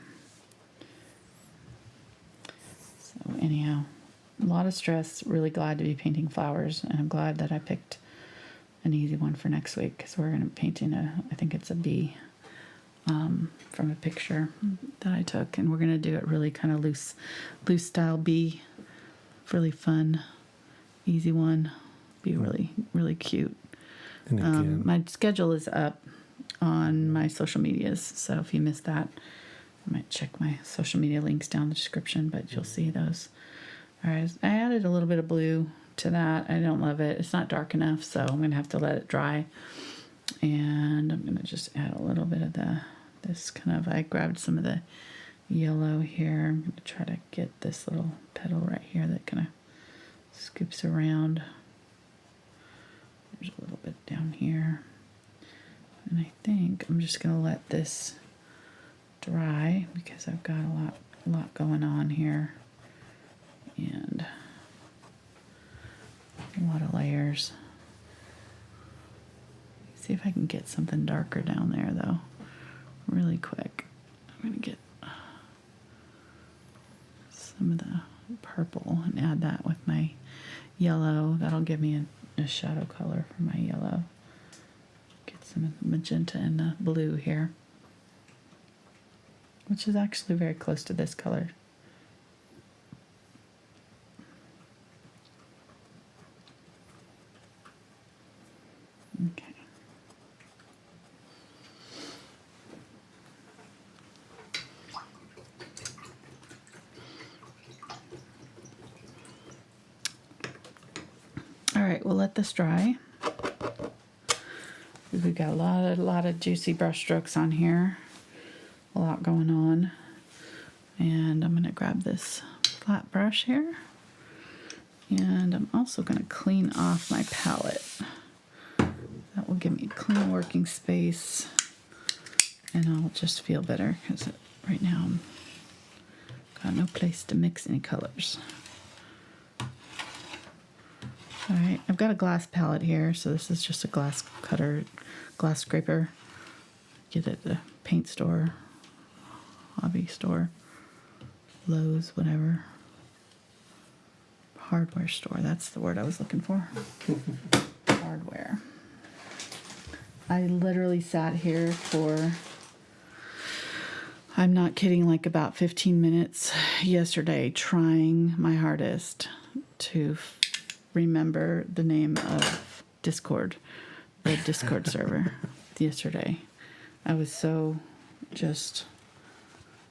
So anyhow, a lot of stress, really glad to be painting flowers, and I'm glad that I picked an easy one for next week, because we're going to be painting I think it's a bee from a picture that I took, and we're going to do it really kind of loose style bee, really fun. Easy one, be really cute. And again, My schedule is up on my social medias, so if you missed that, I might check my social media links down in the description, but you'll see those. All right, I added a little bit of blue to that. I don't love it. It's not dark enough, so I'm going to have to let it dry. And I'm going to just add a little bit of this kind of, I grabbed some of the yellow here. I'm going to try to get this little petal right here that kind of scoops around. There's a little bit down here. And I think I'm just going to let this dry because I've got a lot going on here. And a lot of layers. See if I can get something darker down there though, really quick. I'm going to get some of the purple and add that with my yellow. That'll give me a shadow color for my yellow. Get some magenta and the blue here, which is actually very close to this color. Okay. All right, we'll let this dry. We've got a lot of juicy brush strokes on here. A lot going on. And I'm going to grab this flat brush here. And I'm also going to clean off my palette. That will give me a clean working space. And I'll just feel better because right now I've got no place to mix any colors. All right, I've got a glass palette here, so this is just a glass cutter, glass scraper. Get it at the paint store, hobby store, Lowe's, whatever. Hardware store, that's the word I was looking for. Hardware. I literally sat here for, I'm not kidding, like about 15 minutes yesterday trying my hardest to remember the name of Discord, the Discord server yesterday. I was so just,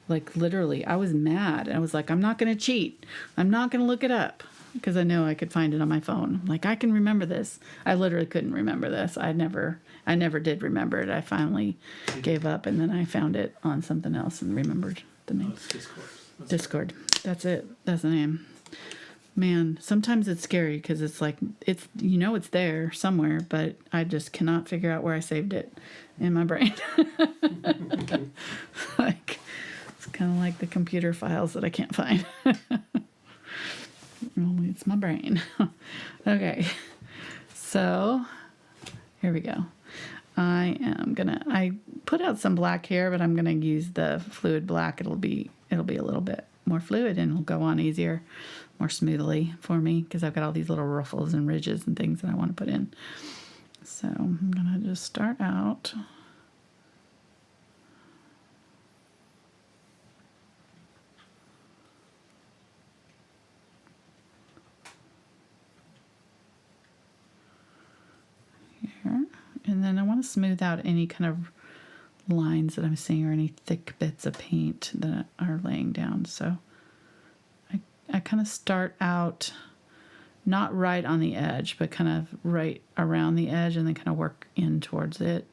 like, literally, I was mad. I was like, I'm not going to cheat. I'm not going to look it up because I know I could find it on my phone. Like, I can remember this. I literally couldn't remember this. I never did remember it. I finally gave up, and then I found it on something else and remembered the name. Oh, it's Discord. Discord. That's it. That's the name. Man, sometimes it's scary because it's like, it's, you know, it's there somewhere, but I just cannot figure out where I saved it in my brain. Like, it's kind of like the computer files that I can't find. Only it's my brain. Okay, so here we go. I put out some black here, but I'm gonna use the fluid black. It'll be a little bit more fluid and it'll go on easier, more smoothly for me because I've got all these little ruffles and ridges and things that I want to put in. So I'm gonna just start out. Here. And then I want to smooth out any kind of lines that I'm seeing or any thick bits of paint that are laying down. So I kind of start out not right on the edge, but kind of right around the edge and then kind of work in towards it.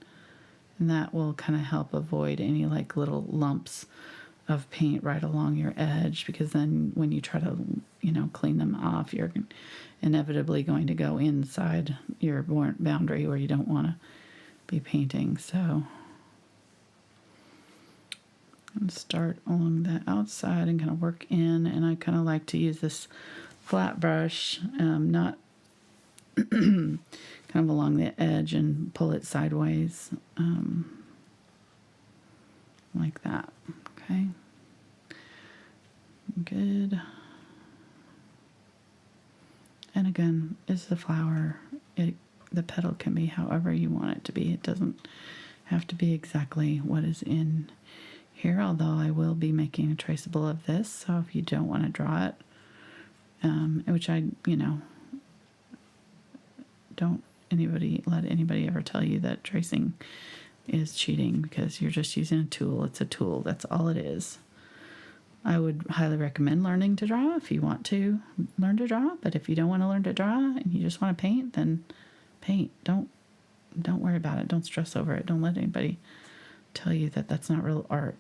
And that will kind of help avoid any like little lumps of paint right along your edge, because then when you try to, you know, clean them off, you're inevitably going to go inside your boundary where you don't want to be painting. So and start along the outside and kind of work in, and I kind of like to use this flat brush, not kind of along the edge and pull it sideways, like that. Okay, good. And again, it's the flower. The petal can be however you want it to be. It doesn't have to be exactly what is in here, although I will be making a traceable of this, so if you don't want to draw it, which I, you know, don't let anybody ever tell you that tracing is cheating, because you're just using a tool. It's a tool. That's all it is. I would highly recommend learning to draw if you want to learn to draw, but if you don't want to learn to draw and you just want to paint, then paint. Don't worry about it. Don't stress over it. Don't let anybody tell you that that's not real art.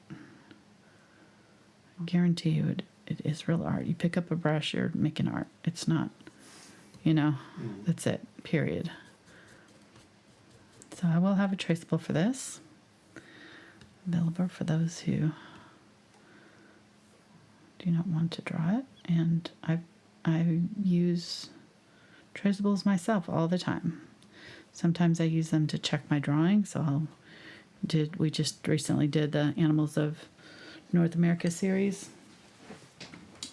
I guarantee you it is real art. You pick up a brush, you're making art. It's not, you know, that's it, period. So I will have a traceable for this, available for those who do not want to draw it. And I use traceables myself all the time. Sometimes I use them to check my drawing, so we just recently did the Animals of North America series.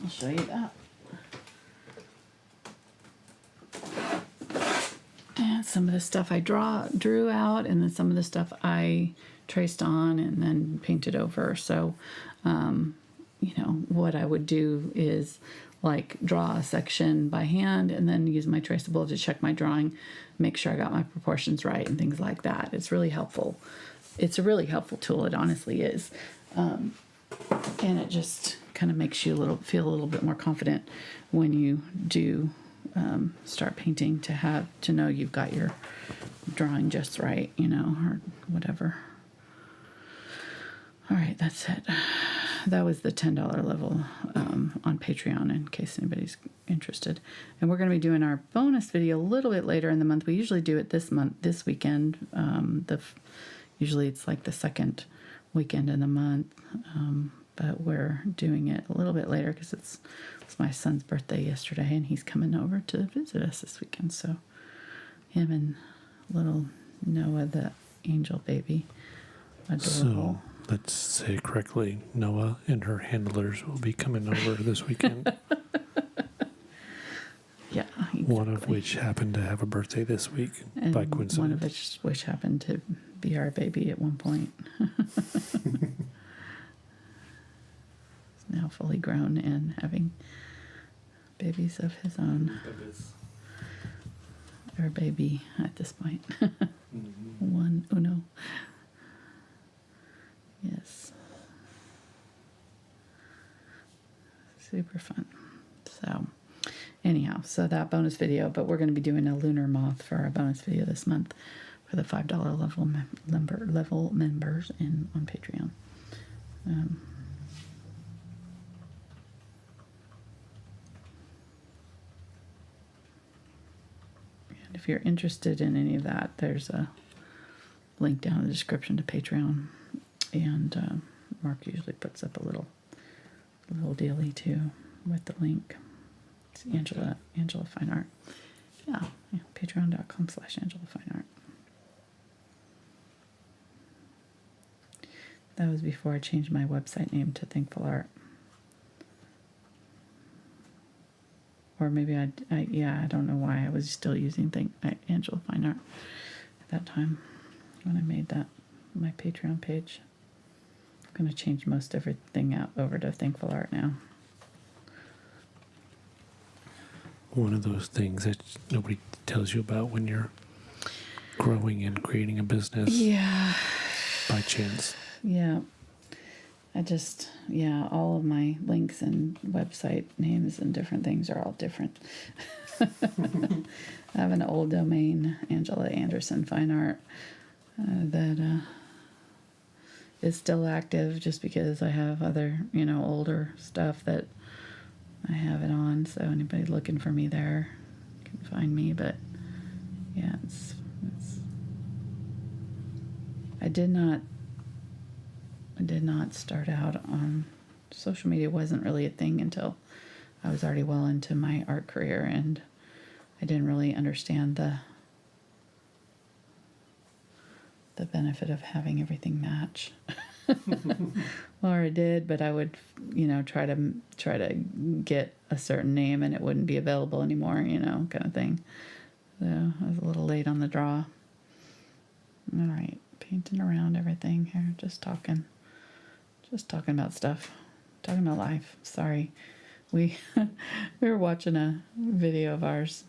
I'll show you that. And some of the stuff I drew out, and then some of the stuff I traced on and then painted over. So, you know, what I would do is like draw a section by hand and then use my traceable to check my drawing, make sure I got my proportions right and things like that. It's really helpful. It's a really helpful tool. It honestly is. And it just kind of makes you feel a little bit more confident when you do start painting, to know you've got your drawing just right, you know, or whatever. All right, that's it. That was the $10 level on Patreon, in case anybody's interested. And we're going to be doing our bonus video a little bit later in the month. We usually do it this weekend. Usually it's like the second weekend in the month. but we're doing it a little bit later because it's my son's birthday yesterday, and he's coming over to visit us this weekend. So him and little Noah, the angel baby, adorable. So let's say it correctly. Noah and her handlers will be coming over this weekend. Yeah, exactly. One of which happened to have a birthday this week And by coincidence. one of which happened to be our baby at one point. He's now fully grown and having babies of his own. Or baby at this point. One uno. Yes. Super fun. So anyhow, so that bonus video, but we're going to be doing a lunar moth for our bonus video this month for the $5 level members on Patreon. And if you're interested in any of that, there's a link down in the description to Patreon, and Mark usually puts up a little dealy too with the link. It's Angela Fine Art. Yeah, patreon.com/AngelaFineArt. That was before I changed my website name to Thankful Art. Or maybe I don't know why I was still using Angela Fine Art at that time when I made that my Patreon page. I'm going to change most everything out over to Thankful Art now. One of those things that nobody tells you about when you're growing and creating a business. Yeah. By chance. Yeah. All of my links and website names and different things are all different. I have an old domain, Angela Anderson Fine Art, that is still active just because I have other, older stuff that I have it on. So anybody looking for me there can find me. But yeah, it's I did not start out on social media. Wasn't really a thing until I was already well into my art career, and I didn't really understand the benefit of having everything match. Or I did, but I would, try to get a certain name and it wouldn't be available anymore, kind of thing. So I was a little late on the draw. All right, painting around everything here, just talking about stuff, talking about life. Sorry, we were watching a video of ours.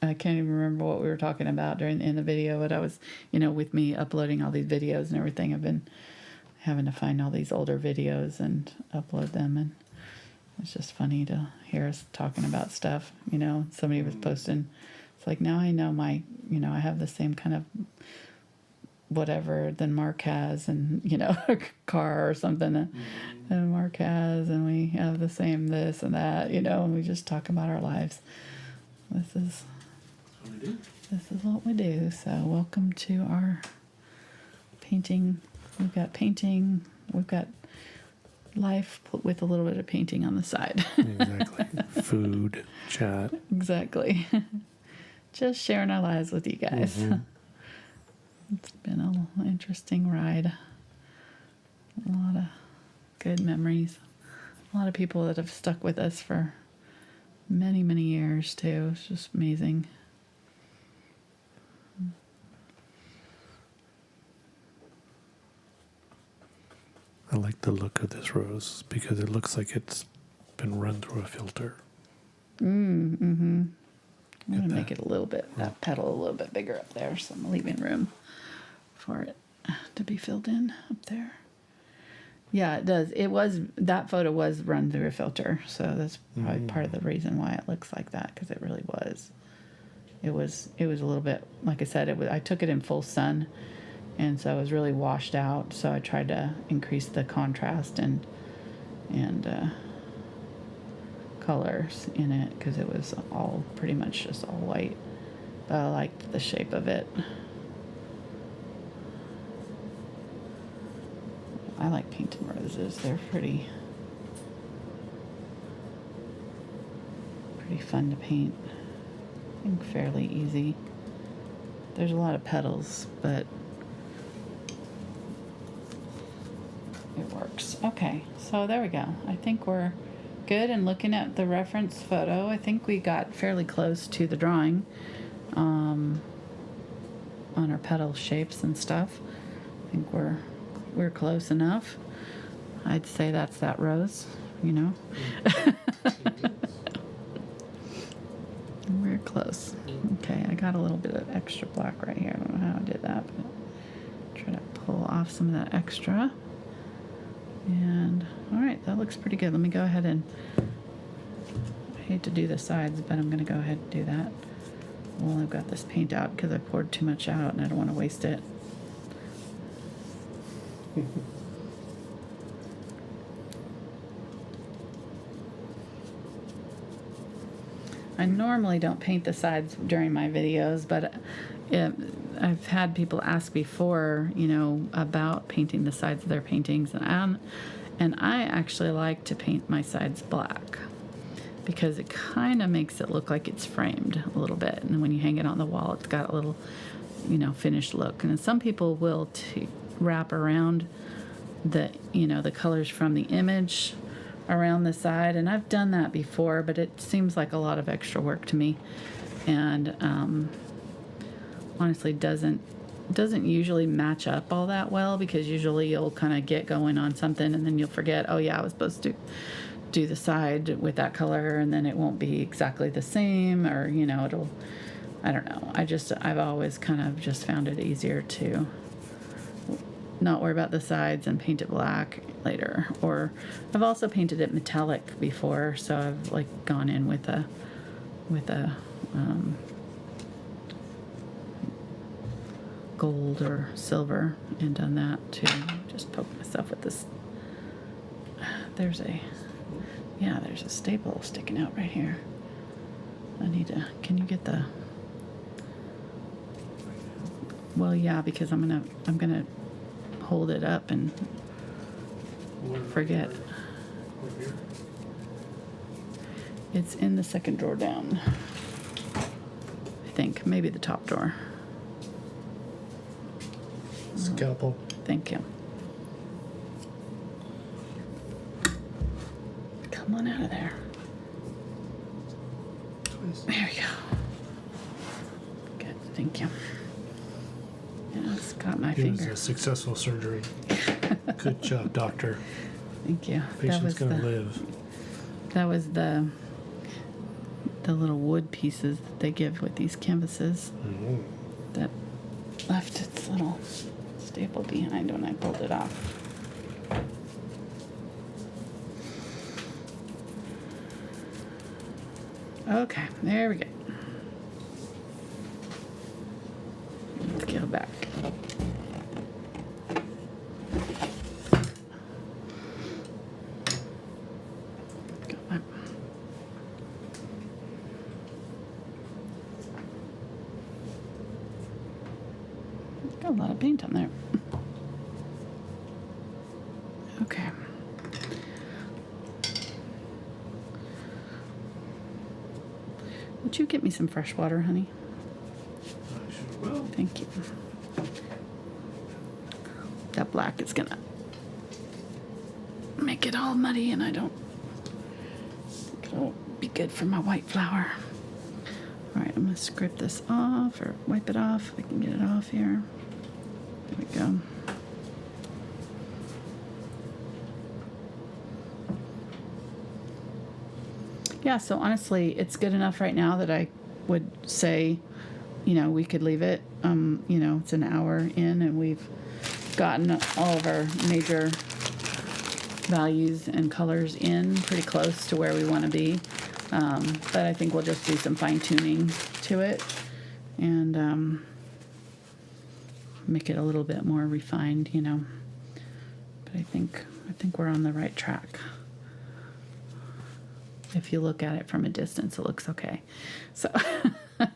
I can't even remember what we were talking about in the video, but I was, with me uploading all these videos and everything, I've been having to find all these older videos and upload them, and it's just funny to hear us talking about stuff. Somebody was posting, it's like, now I know I have the same kind of whatever than Mark has, and a car or something that Mark has, and we have the same this and that, and we just talk about our lives. This is what we do. So welcome to our painting. We've got painting, we've got life with a little bit of painting on the side. Exactly. Food, chat. Exactly. Just sharing our lives with you guys. Mm-hmm. It's been an interesting ride. A lot of good memories. A lot of people that have stuck with us for many, many years, too. It's just amazing. I like the look of this rose because it looks like it's been run through a filter. I'm going to make it a little bit, that petal a little bit bigger up there, so I'm leaving room for it to be filled in up there. Yeah, it does. That photo was run through a filter, so that's probably part of the reason why it looks like that, because it really was. It was a little bit, like I said, I took it in full sun, and so it was really washed out, so I tried to increase the contrast and colors in it, because it was all pretty much just all white, but I liked the shape of it. I like painting roses. They're pretty fun to paint. I think fairly easy. There's a lot of petals, but it works. Okay, so there we go. I think we're good. And looking at the reference photo, I think we got fairly close to the drawing on our petal shapes and stuff. I think we're close enough. I'd say that's that rose, you know. We're close. Okay, I got a little bit of extra black right here. I don't know how I did that, but try to pull off some of that extra. And all right, that looks pretty good. Let me go ahead and, I hate to do the sides, but I'm gonna go ahead and do that while I've got this paint out, because I poured too much out and I don't want to waste it. I normally don't paint the sides during my videos, but I've had people ask before, you know, about painting the sides of their paintings, and I actually like to paint my sides black because it kind of makes it look like it's framed a little bit, and then when you hang it on the wall, it's got a little, you know, finished look. And some people will wrap around the, you know, the colors from the image around the side, and I've done that before, but it seems like a lot of extra work to me, and honestly doesn't usually match up all that well, because usually you'll kind of get going on something and then you'll forget, oh yeah, I was supposed to do the side with that color, and then it won't be exactly the same, or you know, I don't know. I've always kind of just found it easier to not worry about the sides and paint it black later. Or I've also painted it metallic before, so I've like gone in with a gold or silver and done that too. Just poke myself with this. There's a staple sticking out right here. Can you get the, well, yeah, because I'm gonna hold it up and forget. It's in the second drawer down, I think, maybe the top drawer. Scalpel. Thank you. Come on out of there. There we go. Good, thank you. Yeah, it's got my It finger. was a successful surgery. Good job, doctor. Thank you. Patient's gonna live. That was the little wood pieces that they give with these canvases that left its little staple behind when I pulled it off. Okay, there we go. Let's go back. Got a lot of paint on there. Okay. Would you get me some fresh water, honey? I sure will. Thank you. That black is gonna make it all muddy, and I don't think it'll be good for my white flower. All right, I'm gonna scrape this off, or wipe it off if I can get it off here. There we go. Yeah, so honestly, it's good enough right now that I would say, you know, we could leave it. You know, it's an hour in, and we've gotten all of our major values and colors in pretty close to where we want to be. But I think we'll just do some fine tuning to it and make it a little bit more refined, you know. But I think we're on the right track. If you look at it from a distance, it looks okay. So, all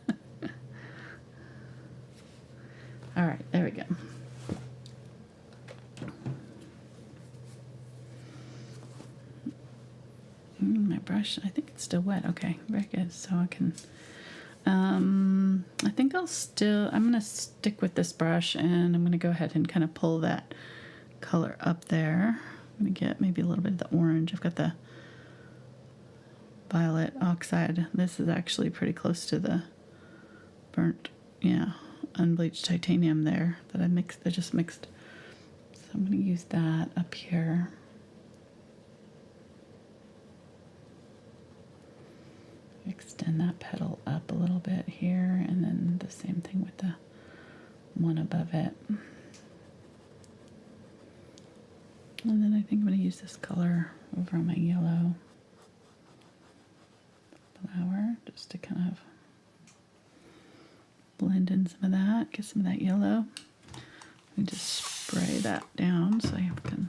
right, there we go. brush. I think it's still wet. Okay, very good. So I can, I think I'm going to stick with this brush, and I'm going to go ahead and kind of pull that color up there. I'm going to get maybe a little bit of the orange. I've got the violet oxide. This is actually pretty close to the burnt, unbleached titanium there that I just mixed. So I'm going to use that up here. Extend that petal up a little bit here, and then the same thing with the one above it. And then I think I'm going to use this color over on my yellow flower just to kind of blend in some of that, get some of that yellow. And just spray that down so you have some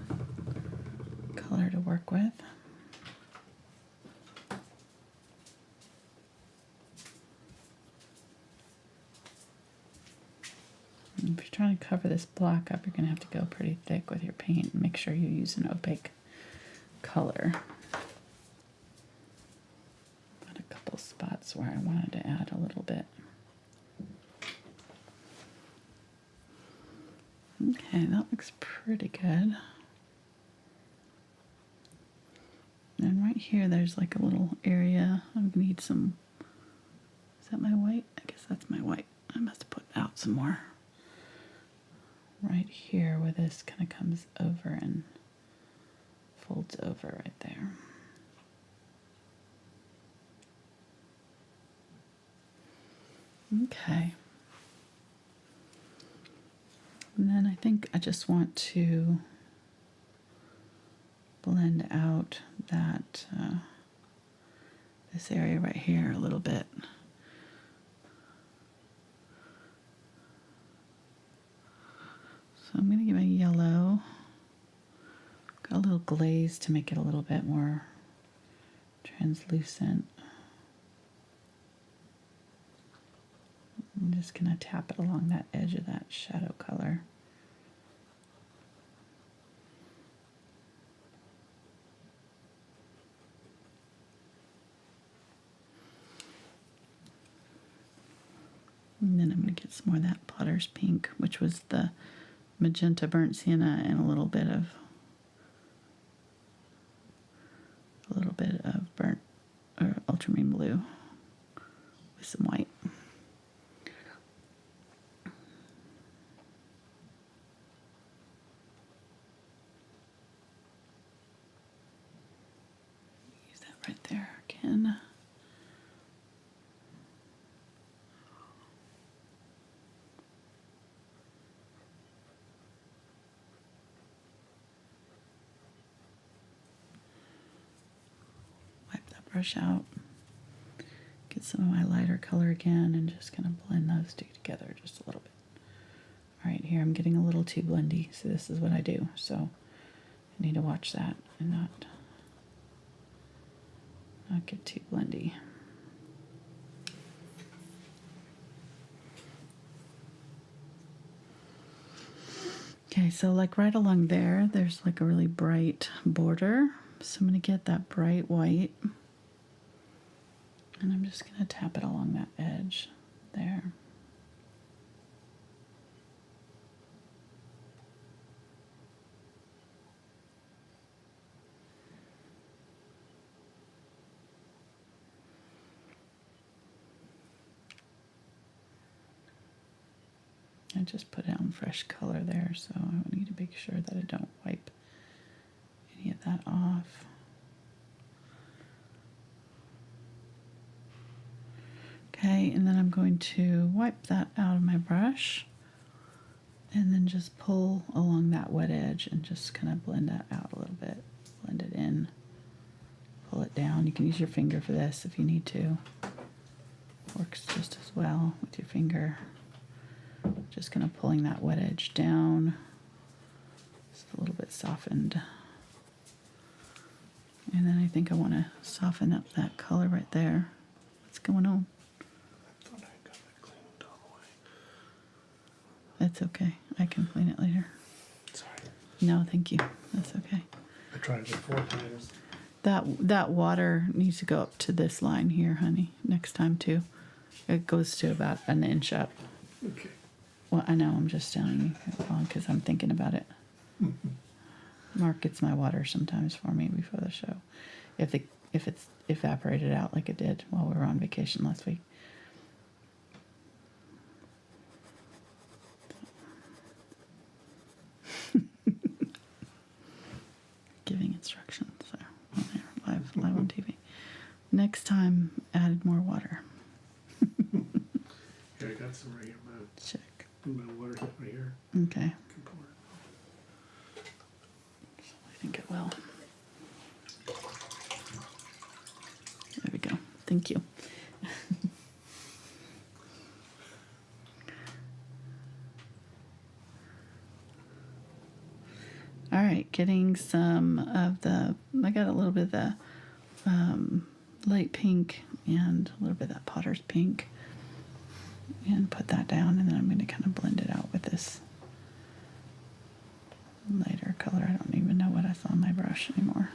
color to work with. If you're trying to cover this block up, you're going to have to go pretty thick with your paint and make sure you use an opaque color. Got a couple spots where I wanted to add a little bit. Okay, that looks pretty good. And right here, there's like a little area. I'm going to need some, is that my white? I guess that's my white. I must put out some more. Right here where this kind of comes over and folds over right there. Okay. And then I think I just want to blend out that this area right here a little bit. So I'm going to give a yellow, got a little glaze to make it a little bit more translucent. I'm just going to tap it along that edge of that shadow color. And then I'm going to get some more of that Potter's Pink, which was the magenta burnt sienna, and a little bit of burnt or ultramarine blue with some white. Use that right there again. Brush out, get some of my lighter color again, and just kind of blend those two together just a little bit. All right, here I'm getting a little too blendy, so this is what I do. So I need to watch that and not get too blendy. Okay, so like right along there, there's like a really bright border. So I'm going to get that bright white. And I'm just going to tap it along that edge there. I just put down fresh color there, so I need to make sure that I don't wipe any of that off. Okay, and then I'm going to wipe that out of my brush and then just pull along that wet edge and just kind of blend that out a little bit. Blend it in, pull it down. You can use your finger for this if you need to. Works just as well with your finger. Just kind of pulling that wet edge down. It's a little bit softened. And then I think I want to soften up that color right there. What's going on? That's okay. I can clean it later. Sorry. No, thank you. That's okay. I tried it 4 times. That water needs to go up to this line here, honey, next time too. It goes to about an inch up. Okay. Well, I know, I'm just telling you because I'm thinking about it. Mark gets my water sometimes for me before the show. If it's evaporated out like it did while we were on vacation last week. Giving instructions live on TV. Next time, add more water. Here, I got some right here. Check. My water hit right here. Okay. Can pour it. So I think it will. There we go. Thank you. All right, getting some of the, I got a little bit of the light pink and a little bit of that potter's pink, and put that down, and then I'm going to kind of blend it out with this lighter color. I don't even know what I saw on my brush anymore.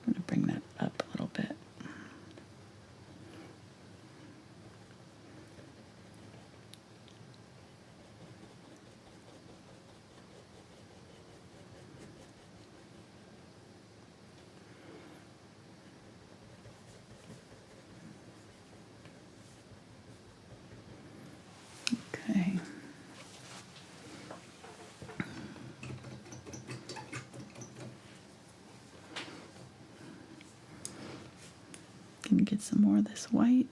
I'm going to bring that up a little bit. Okay. Gonna get some more of this white.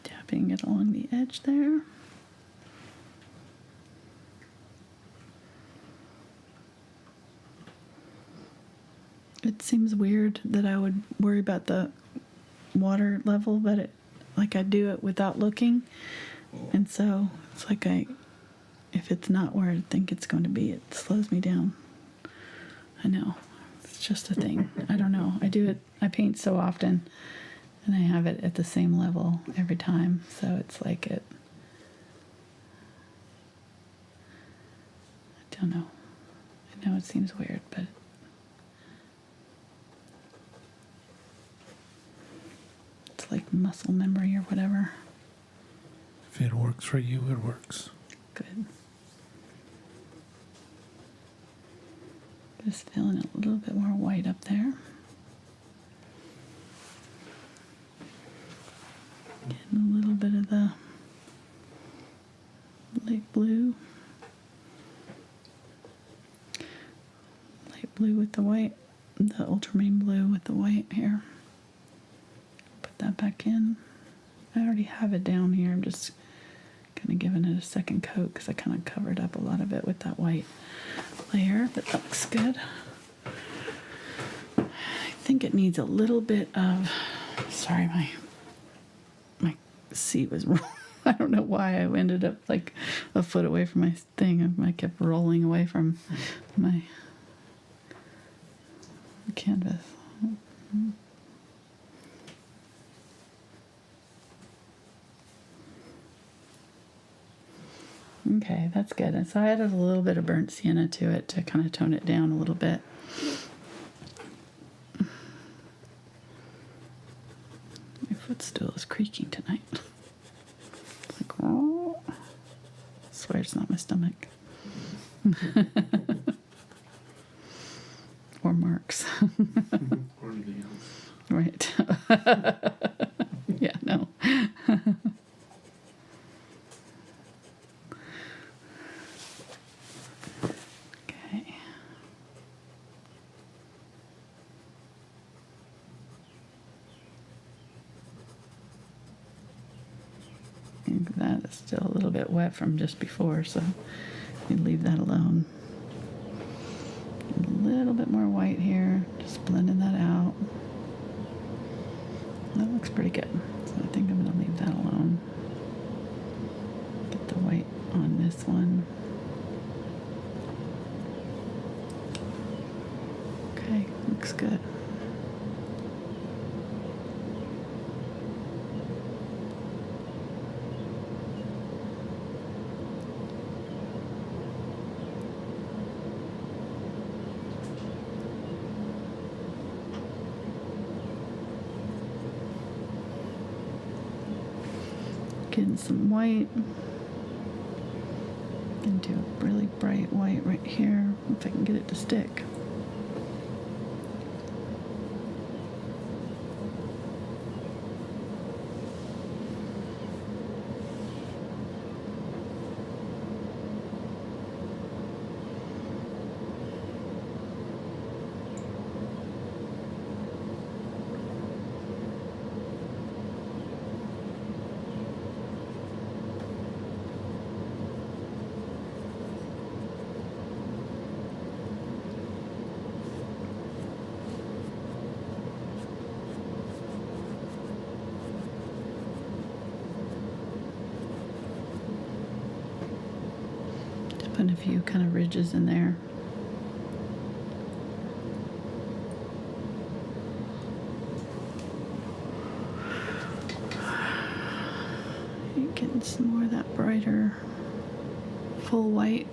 Tapping it along the edge there. It seems weird that I would worry about the water level, but I do it without looking, and so it's like if it's not where I think it's going to be, it slows me down. I know, it's just a thing. I don't know. I paint so often, and I have it at the same level every time, so it's like I don't know. I know it seems weird, but like muscle memory or whatever. If it works for you, it works. Good. Just feeling a little bit more white up there. Getting a little bit of the light blue. Light blue with the white. The ultramarine blue with the white here. That back in. I already have it down here. I'm just kind of giving it a second coat because I kind of covered up a lot of it with that white layer, but that looks good. I think it needs a little bit of, sorry, my seat was wrong. I don't know why I ended up like a foot away from my thing. I kept rolling away from my canvas. Okay, that's good. And so I added a little bit of burnt sienna to it to kind of tone it down a little bit. My footstool is creaking tonight. It's like, oh. I swear it's not my stomach. Or Mark's. Or anything else. Right. Yeah, no. Okay. And that is still a little bit wet from just before, so we leave that alone. A little bit more white here, just blending that out. That looks pretty good. So I think I'm gonna leave that alone. Get the white on this one. Okay, looks good. Getting some white. And do a really bright white right here, if I can get it to stick. Putting a few kind of ridges in there. Getting some more of that brighter full white.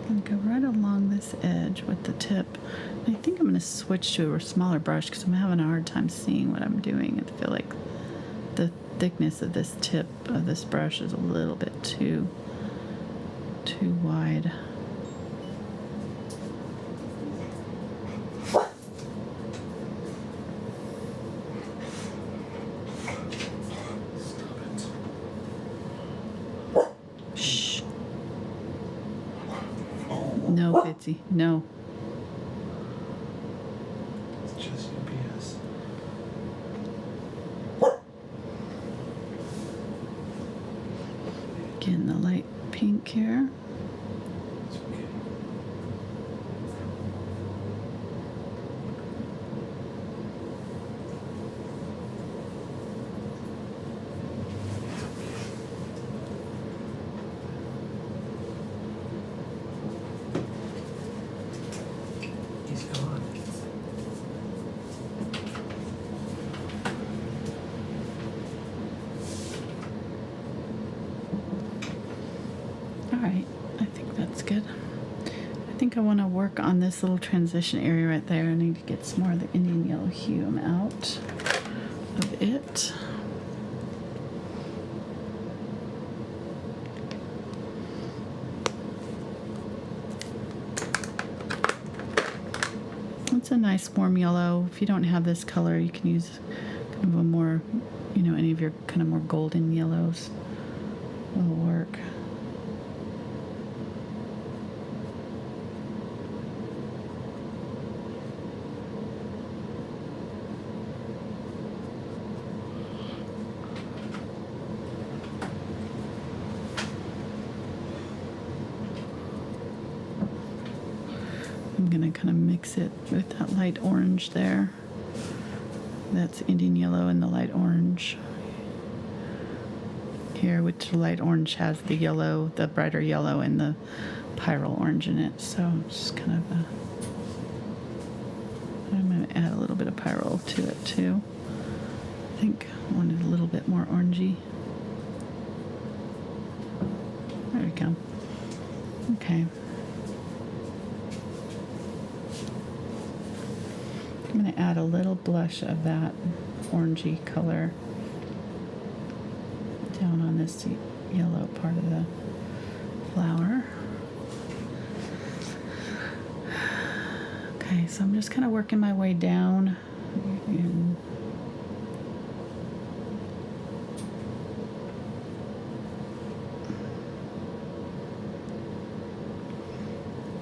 And go right along this edge with the tip. I think I'm going to switch to a smaller brush because I'm having a hard time seeing what I'm doing. I feel like the thickness of this tip of this brush is a little bit too wide. Shh. No, Fitzy, no. It's just UPS. Getting the light pink here. He's gone. All right, I think that's good. I think I want to work on this little transition area right there. I need to get some more of the Indian Yellow Hue out of it. It's a nice warm yellow. If you don't have this color, you can use kind of a more, any of your kind of more golden yellows will work. I'm going to kind of mix it with that light orange there. That's Indian yellow and the light orange here, which the light orange has the yellow, the brighter yellow, and the pyrrole orange in it. So just kind of I'm going to add a little bit of pyrrole to it too. I think I wanted a little bit more orangey. There we go. Okay. I'm going to add a little blush of that orangey color down on this yellow part of the flower. Okay, so I'm just kind of working my way down and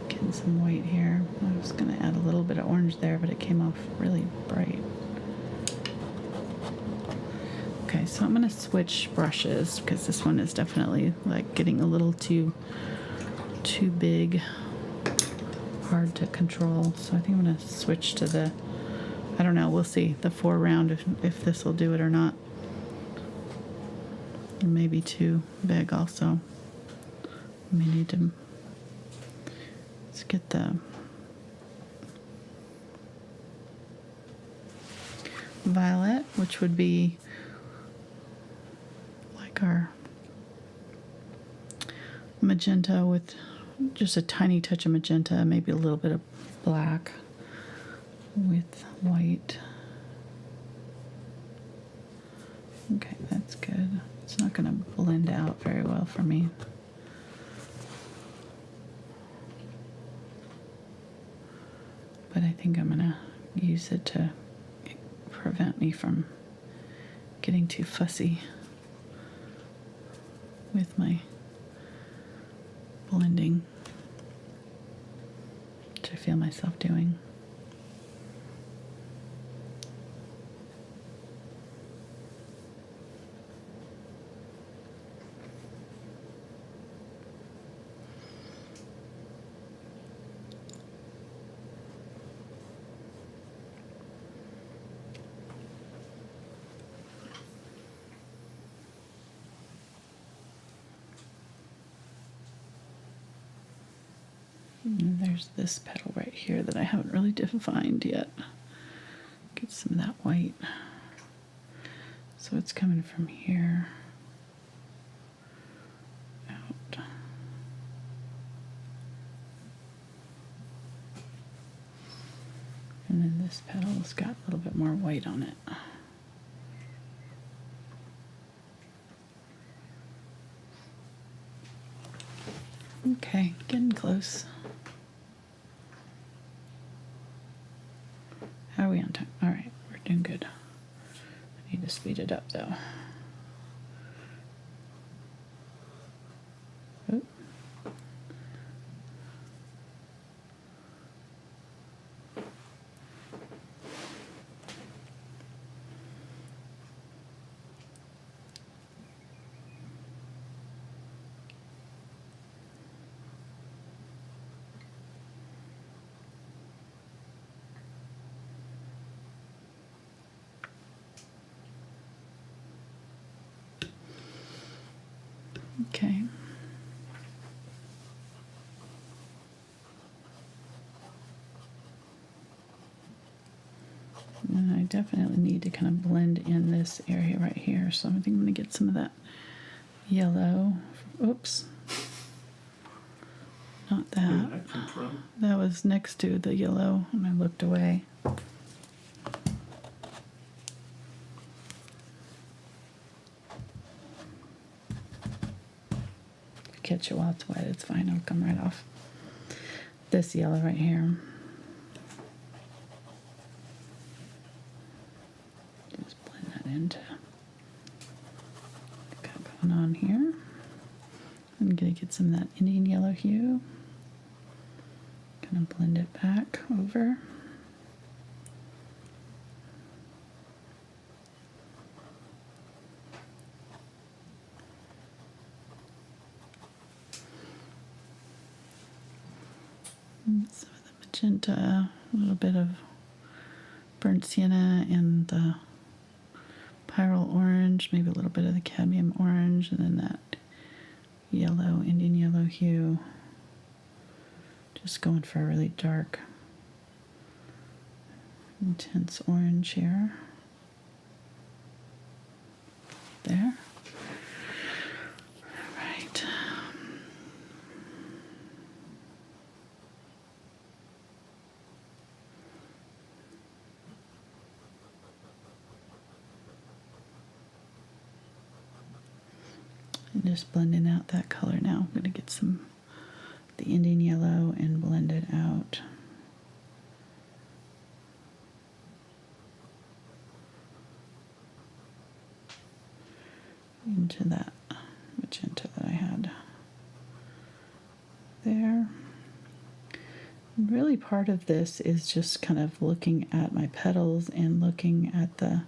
getting some white here. I was going to add a little bit of orange there, but it came off really bright. Okay, so I'm going to switch brushes because this one is definitely like getting a little too big, hard to control. So I think I'm going to switch to the I don't know. We'll see the 4 round if this will do it or not. It may be too big also. We need to, let's get the violet, which would be like our magenta with just a tiny touch of magenta, maybe a little bit of black with white. Okay, that's good. It's not going to blend out very well for me. But I think I'm going to use it to prevent me from getting too fussy with my blending, which I feel myself doing. And there's this petal right here that I haven't really defined yet. Get some of that white. So it's coming from here out. And then this petal's got a little bit more white on it. Okay, getting close. How are we on time? All right, we're doing good. I need to speed it up though. Oop. Okay. And I definitely need to kind of blend in this area right here. So I think I'm going to get some of that yellow. Oops. Not that. That was next to the yellow and I looked away. Catch it while it's wet, it's fine, it'll come right off. This yellow right here. Just blend that into got going on here. I'm gonna get some of that Indian yellow hue. Gonna blend it back over. Some of the magenta, a little bit of burnt sienna, and the pyrrole orange, maybe a little bit of the cadmium orange, and then that yellow, Indian yellow hue. Just going for a really dark, intense orange here. There. All right. Just blending out that color now. I'm going to get some of the Indian yellow and blend it out. Into that magenta that I had there. And really part of this is just kind of looking at my petals and looking at the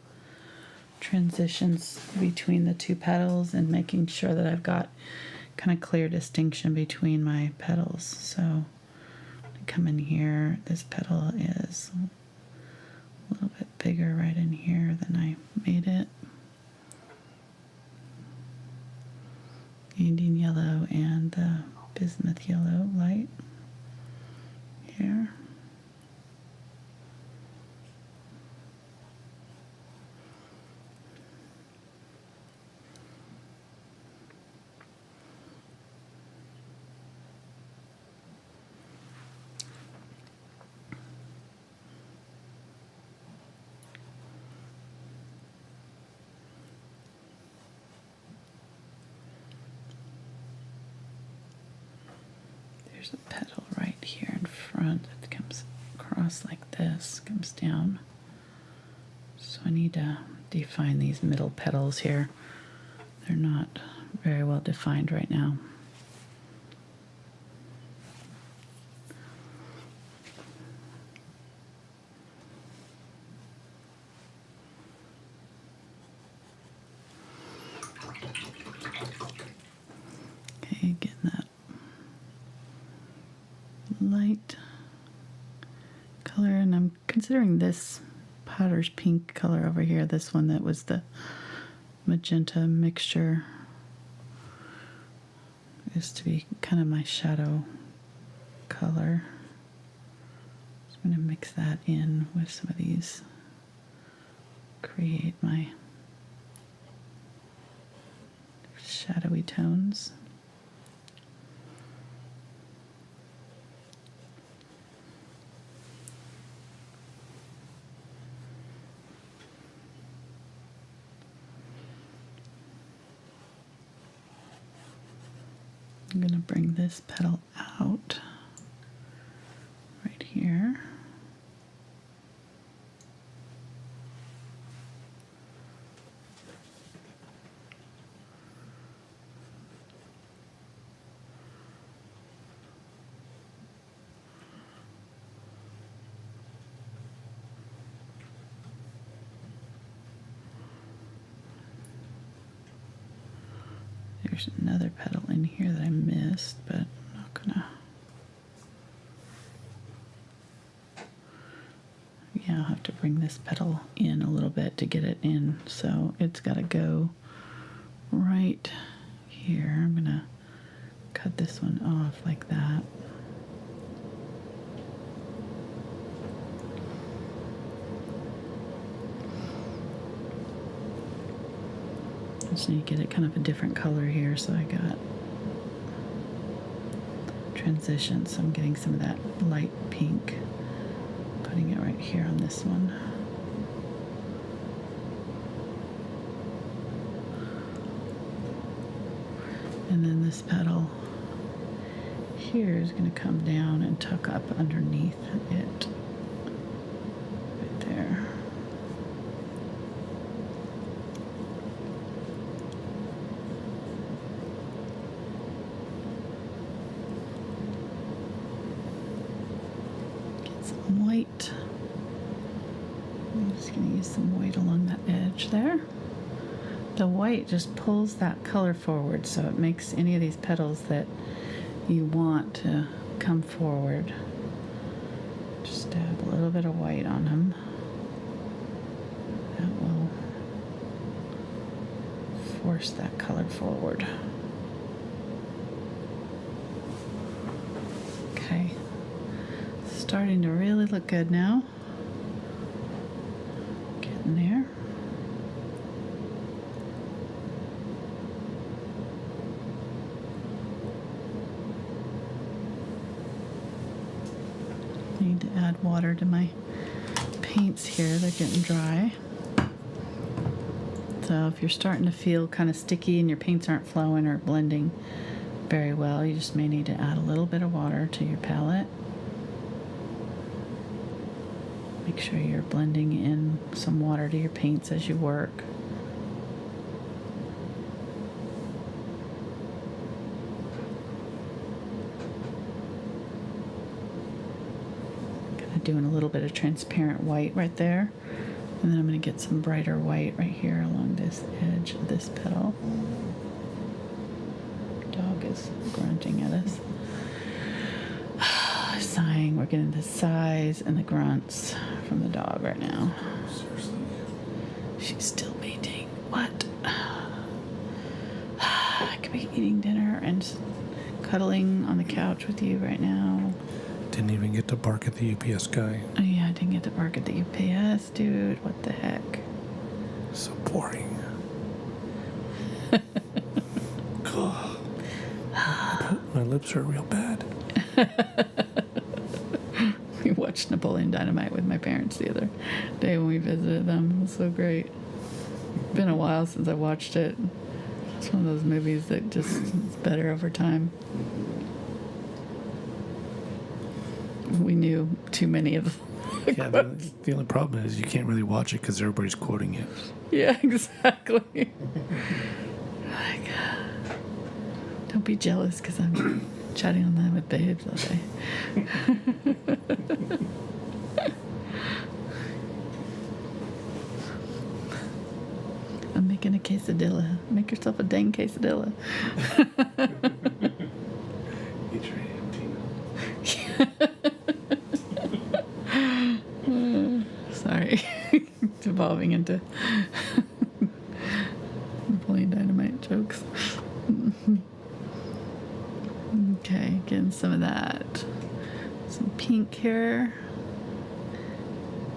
transitions between the two petals and making sure that I've got kind of clear distinction between my petals. So I come in here, this petal is a little bit bigger right in here than I made it. Indian yellow and the bismuth yellow light here. There's a petal right here in front that comes across like this, comes down. So I need to define these middle petals here. They're not very well defined right now. Okay, getting that light color, and I'm considering this Potter's pink color over here, this one that was the magenta mixture, is to be kind of my shadow color. So I'm going to mix that in with some of these, create my shadowy tones. I'm going to bring this petal out right here. There's another petal in here that I missed, but I'm not gonna. Yeah, I'll have to bring this petal in a little bit to get it in. So it's got to go right here. I'm gonna cut this one off like that. I just need to get it kind of a different color here, so I got transition, so I'm getting some of that light pink, putting it right here on this one. And then this petal here is going to come down and tuck up underneath it, right there. White. I'm just going to use some white along that edge there. The white just pulls that color forward, so it makes any of these petals that you want to come forward. Just dab a little bit of white on them. That will force that color forward. Okay. Starting to really look good now. Getting there. Need to add water to my paints here. They're getting dry. So if you're starting to feel kind of sticky and your paints aren't flowing or blending very well, you just may need to add a little bit of water to your palette. Make sure you're blending in some water to your paints as you work. Kind of doing a little bit of transparent white right there. And then I'm going to get some brighter white right here along this edge of this petal. Dog is grunting at us. sighing. We're getting the sighs and the grunts from the dog right now. Seriously. She's still painting. What? I could be eating dinner and cuddling on the couch with you right now. Didn't even get to bark at the UPS guy. Oh yeah, I didn't get to bark at the UPS, dude. What the heck? So boring. God. My lips hurt real bad. We watched Napoleon Dynamite with my parents the other day when we visited them. It was so great. Been a while since I watched it. It's one of those movies that just is better over time. We knew too many of the Yeah, the only problem is you can't really watch it because everybody's quoting it. Yeah, exactly. Like, don't be jealous because I'm chatting on them with babes all day. I'm making a quesadilla. Make yourself a dang quesadilla. Eat your hand, Tina. Sorry. It's evolving into Napoleon Dynamite jokes. Okay, getting some of that. Some pink here.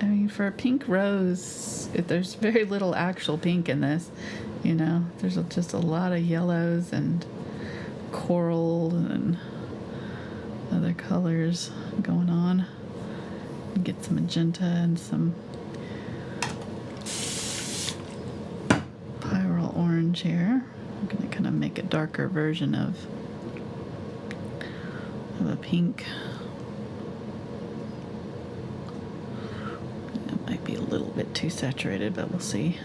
I mean, for a pink rose, there's very little actual pink in this. You know, there's just a lot of yellows and coral and other colors going on. Get some magenta and some pyrrole orange here. I'm going to kind of make a darker version of a pink. It might be a little bit too saturated, but we'll see.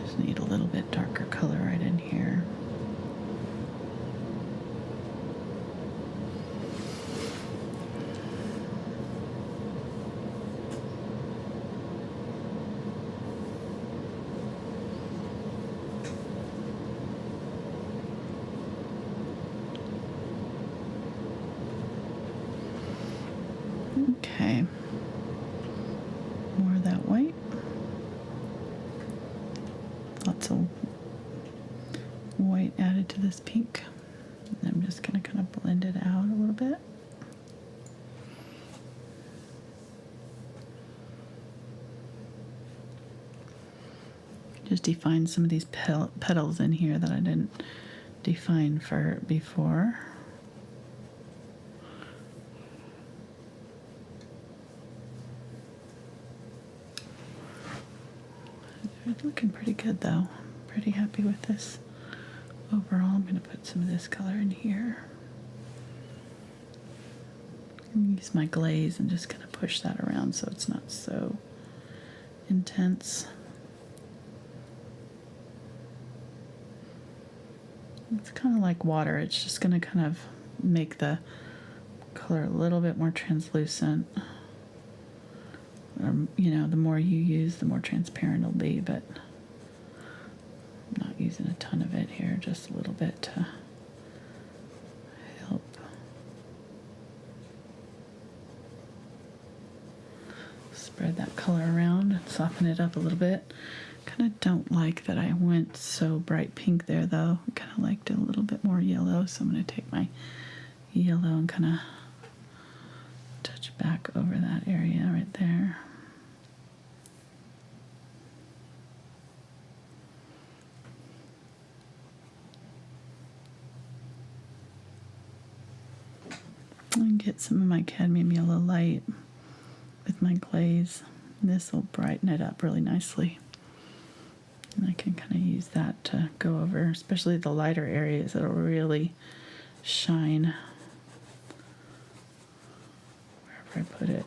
Just need a little bit darker color right in here. Okay, more of that white. Lots of white added to this pink. And I'm just going to kind of blend it out a little bit. Just define some of these petals in here that I didn't define for before. It's looking pretty good though. Pretty happy with this. Overall, I'm going to put some of this color in here. Use my glaze and just kind of push that around so it's not so intense. It's kind of like water. It's just going to kind of make the color a little bit more translucent. You know, the more you use, the more transparent it'll be, but I'm not using a ton of it here, just a little bit to help. Spread that color around and soften it up a little bit. Kind of don't like that I went so bright pink there though. I kind of liked it a little bit more yellow, so I'm going to take my yellow and kind of touch back over that area right there. And get some of my cadmium yellow light with my glaze. This will brighten it up really nicely. And I can kind of use that to go over, especially the lighter areas. It'll really shine wherever I put it.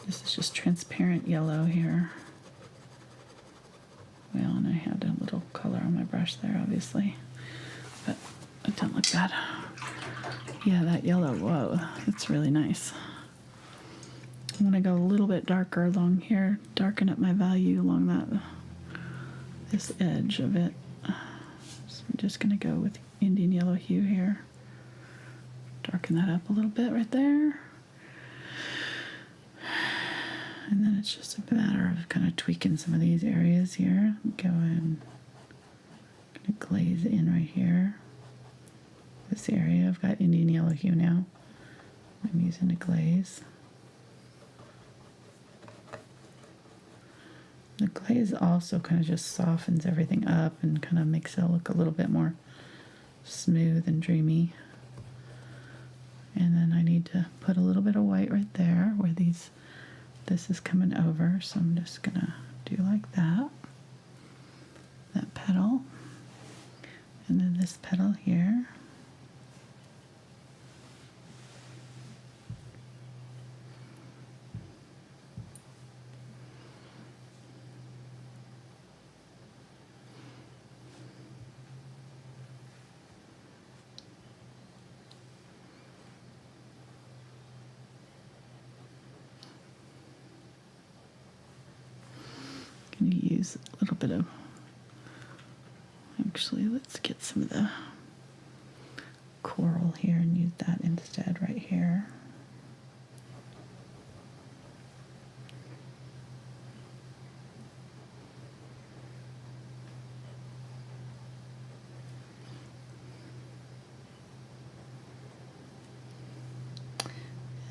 This is just transparent yellow here. Well, and I had a little color on my brush there, obviously, but it didn't look bad. Yeah, that yellow, whoa, that's really nice. I'm going to go a little bit darker along here, darken up my value along this edge of it. So I'm just going to go with Indian Yellow Hue here. Darken that up a little bit right there. And then it's just a matter of kind of tweaking some of these areas here. Go in, going to glaze in right here. This area, I've got Indian Yellow Hue now. I'm using a glaze. The glaze also kind of just softens everything up and kind of makes it look a little bit more smooth and dreamy. And then I need to put a little bit of white right there where this is coming over. So I'm just gonna do like that petal, and then this petal here. Going to use a little bit of, actually let's get some of the coral here and use that instead right here.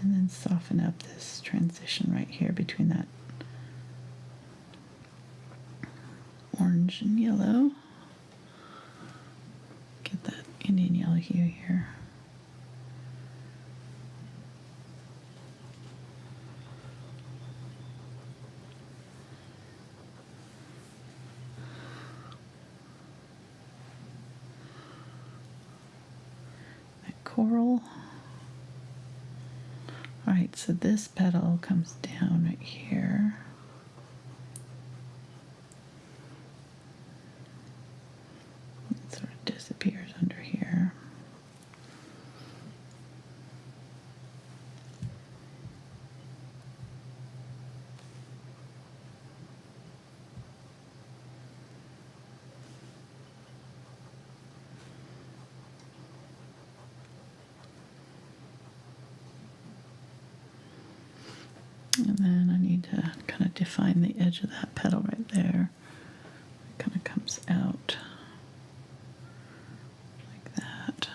And then soften up this transition right here between that orange and yellow. Get that Indian Yellow Hue here. That coral. Alright, so this petal comes down right here. It sort of disappears under here. And then I need to kind of define the edge of that petal right there. It kind of comes out like that.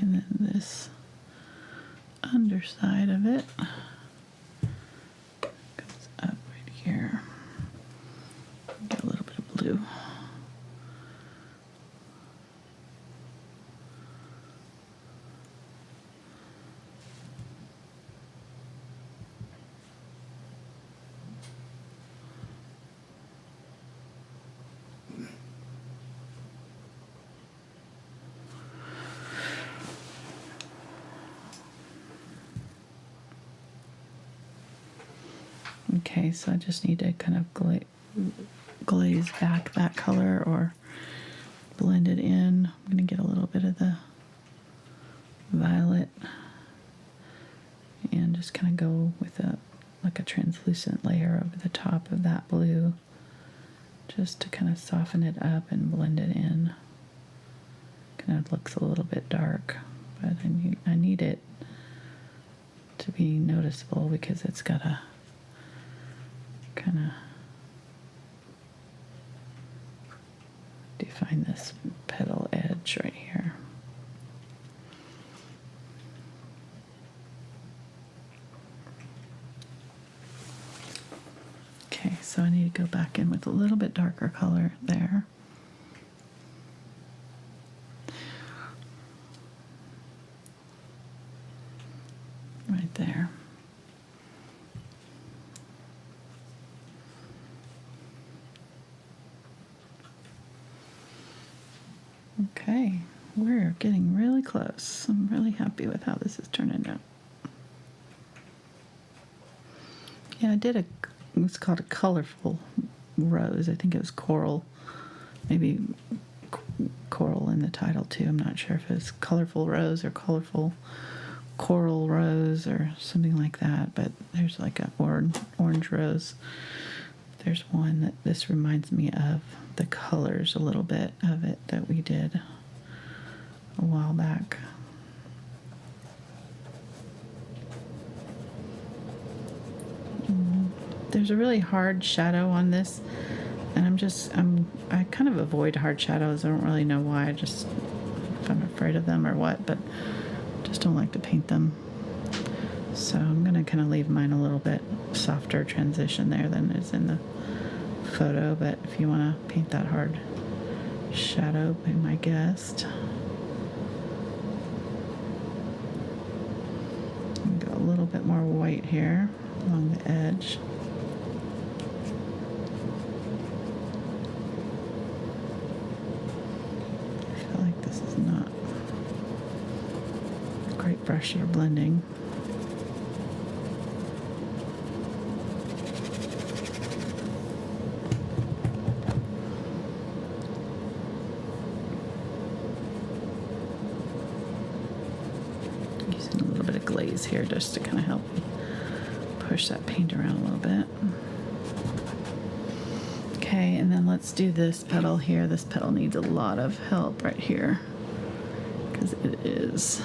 And then this underside of it comes up right here. Get a little bit of blue. Okay, so I just need to kind of glaze back that color or blend it in. I'm going to get a little bit of the violet and just kind of go with like a translucent layer over the top of that blue just to kind of soften it up and blend it in. Kind of looks a little bit dark, but I need it to be noticeable because it's got a kind of define this petal edge right here. Okay, so I need to go back in with a little bit darker color there. Right there. Okay, we're getting really close. I'm really happy with how this is turning out. Yeah, I did it was called a colorful rose. I think it was coral, maybe coral in the title too. I'm not sure if it's colorful rose or colorful coral rose or something like that, but there's like a orange rose. There's one that this reminds me of the colors a little bit of it that we did a while back. There's a really hard shadow on this, and I kind of avoid hard shadows. I don't really know why. If I'm afraid of them or what, but just don't like to paint them. So I'm gonna kind of leave mine a little bit softer transition there than is in the photo. But if you want to paint that hard shadow, be my guest. Go a little bit more white here along the edge. I feel like this is not a great brush for blending. Using a little bit of glaze here just to kind of help push that paint around a little bit. Okay, and then let's do this petal here. This petal needs a lot of help right here because it is.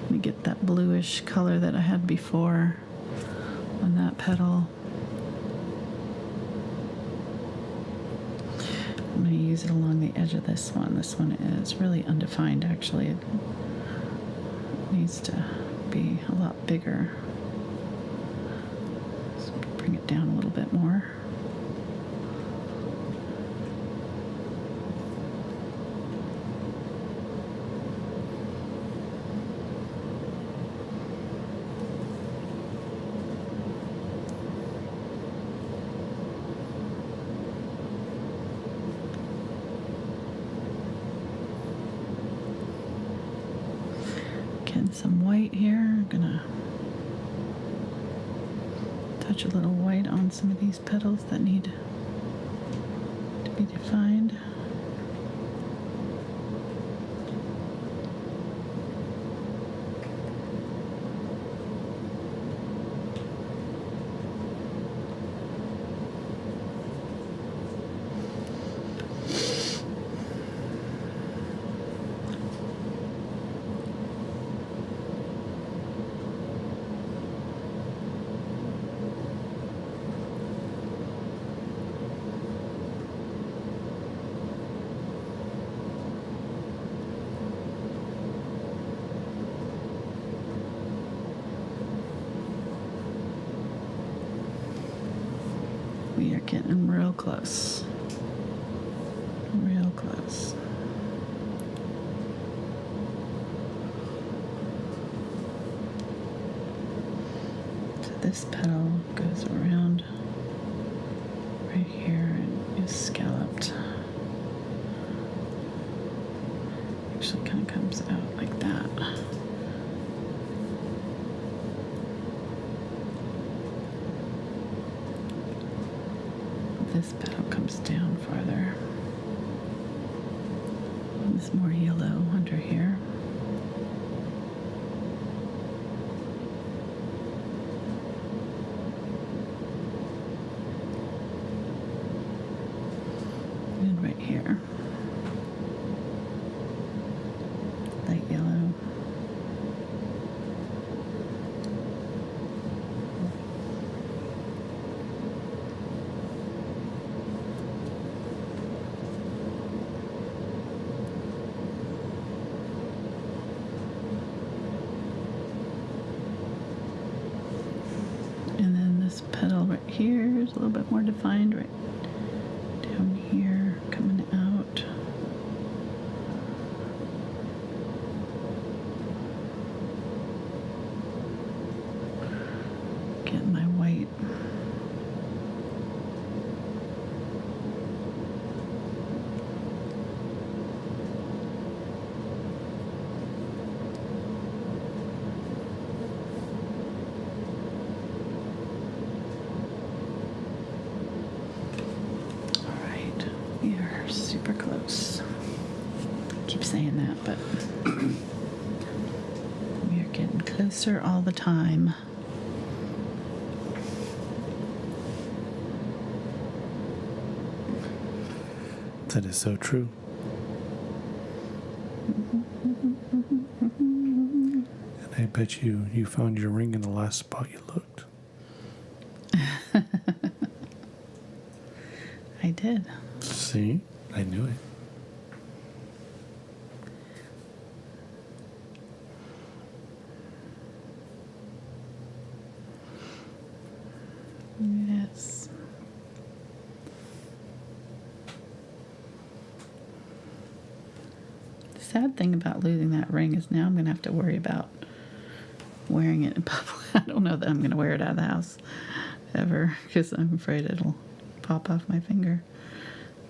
Let me get that bluish color that I had before on that petal. I'm going to use it along the edge of this one. This one is really undefined actually. It needs to be a lot bigger. So bring it down a little bit more. Getting some white here. I'm gonna touch a little white on some of these petals that need to be defined. We are getting real close. Real close. So this petal goes around right here and is scalloped. Actually kind of comes out like that. This petal comes down farther. There's more yellow under here. And right here. Light yellow. This petal right here is a little bit more defined right down here, coming out. Getting my white. Super close. I keep saying that, but closer all the time. That is so true. And I bet you found your ring in the last spot you looked. I did. See? I knew it. Yes. The sad thing about losing that ring is now I'm going to have to worry about wearing it in public. I don't know that I'm going to wear it out of the house ever because I'm afraid it'll pop off my finger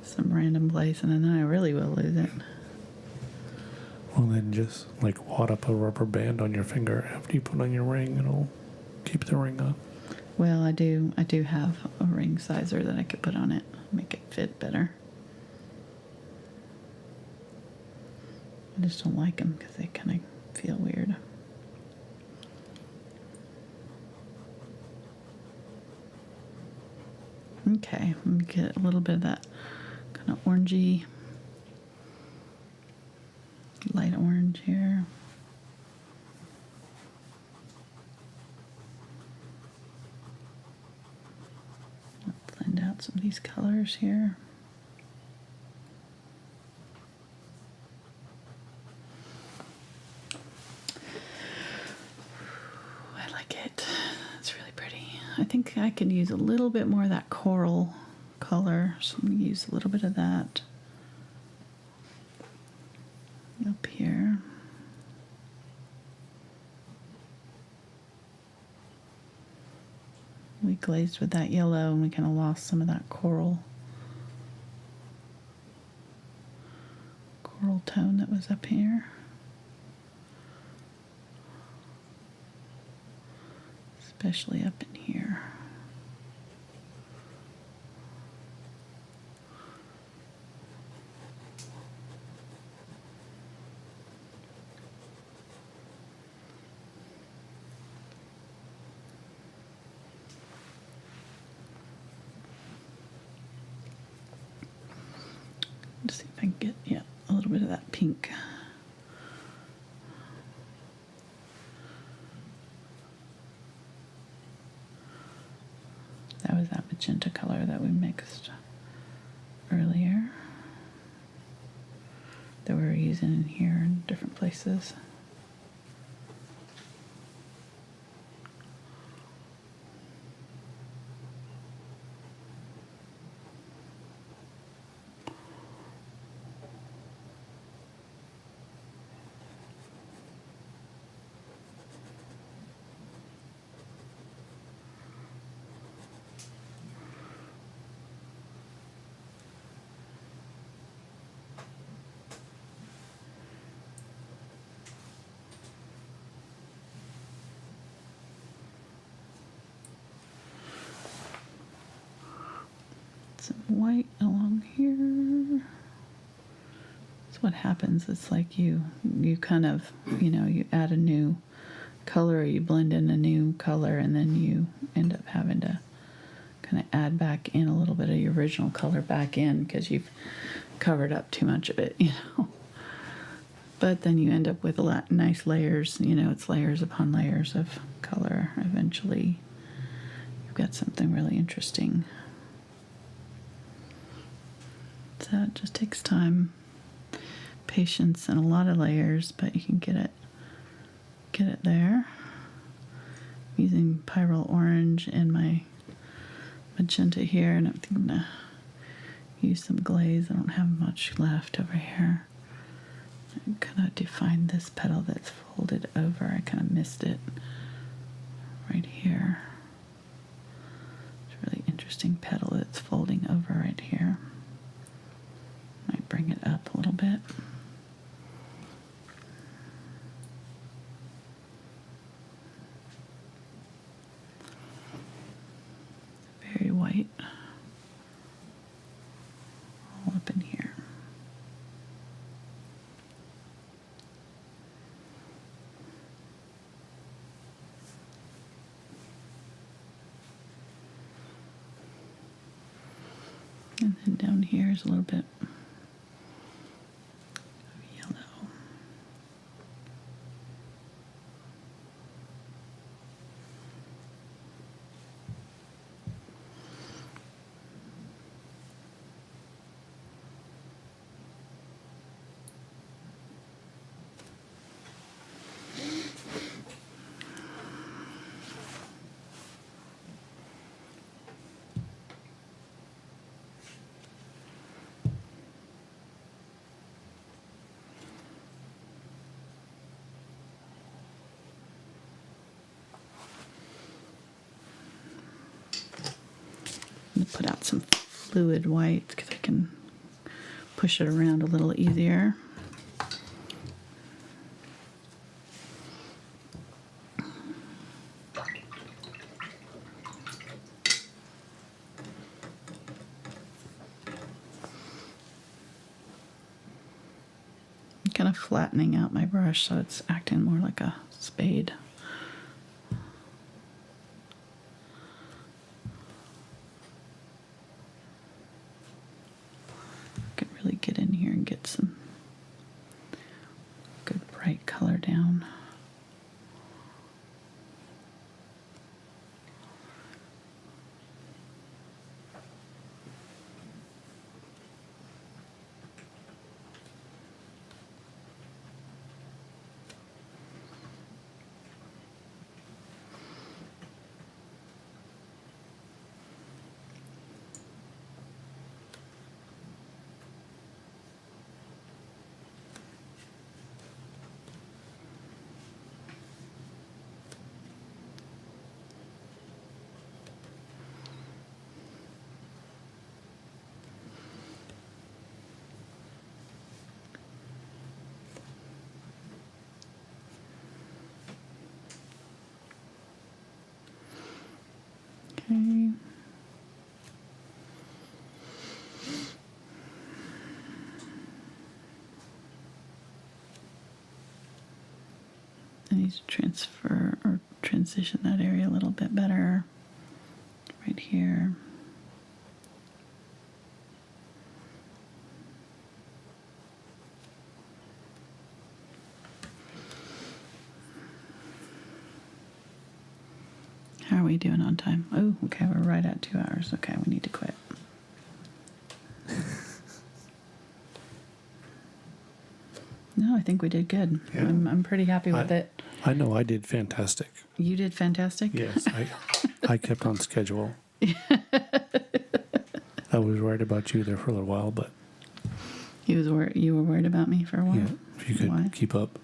some random place and then I really will lose it. Well, then just like wad up a rubber band on your finger after you put on your ring. It'll keep the ring on. Well, I do have a ring sizer that I could put on it, make it fit better. I just don't like them because they kind of feel weird. Okay, let me get a little bit of that kind of orangey, light orange here. Blend out some of these colors here. I like it. It's really pretty. I think I could use a little bit more of that coral color, so I'm going to use a little bit of that up here. We glazed with that yellow and we kind of lost some of that coral tone that was up here. Especially up in here. Let's see if I can get, yeah, a little bit of that pink. That was that magenta color that we mixed earlier that we were using in here in different places. Some white along here. That's what happens. It's like you kind of, you add a new color, or you blend in a new color, and then you end up having to kind of add back in a little bit of your original color back in because you've covered up too much of it, But then you end up with a lot nice layers, it's layers upon layers of color. Eventually, you've got something really interesting. So it just takes time, patience, and a lot of layers, but you can get it there. I'm using Pyrrole Orange and my magenta here, and I'm gonna use some glaze. I don't have much left over here. I kind of defined this petal that's folded over. I kind of missed it right here. It's a really interesting petal that's folding over right here. Might bring it up a little bit. Very white. All up in here. And then down here is a little bit of yellow. Put out some fluid white because I can push it around a little easier. I'm kind of flattening out my brush so it's acting more like a spade. Get in here and get some good bright color down. Okay. I need to transfer or transition that area a little bit better. Right here. How are we doing on time? Oh, okay, we're right at 2 hours. Okay, we need to quit. No, I think we did good. Yeah. I'm pretty happy with it. I know I did fantastic. You did fantastic? Yes, I kept on schedule. I was worried about you there for a little while, but You were worried about me for a while? yeah, if you could Why? keep up.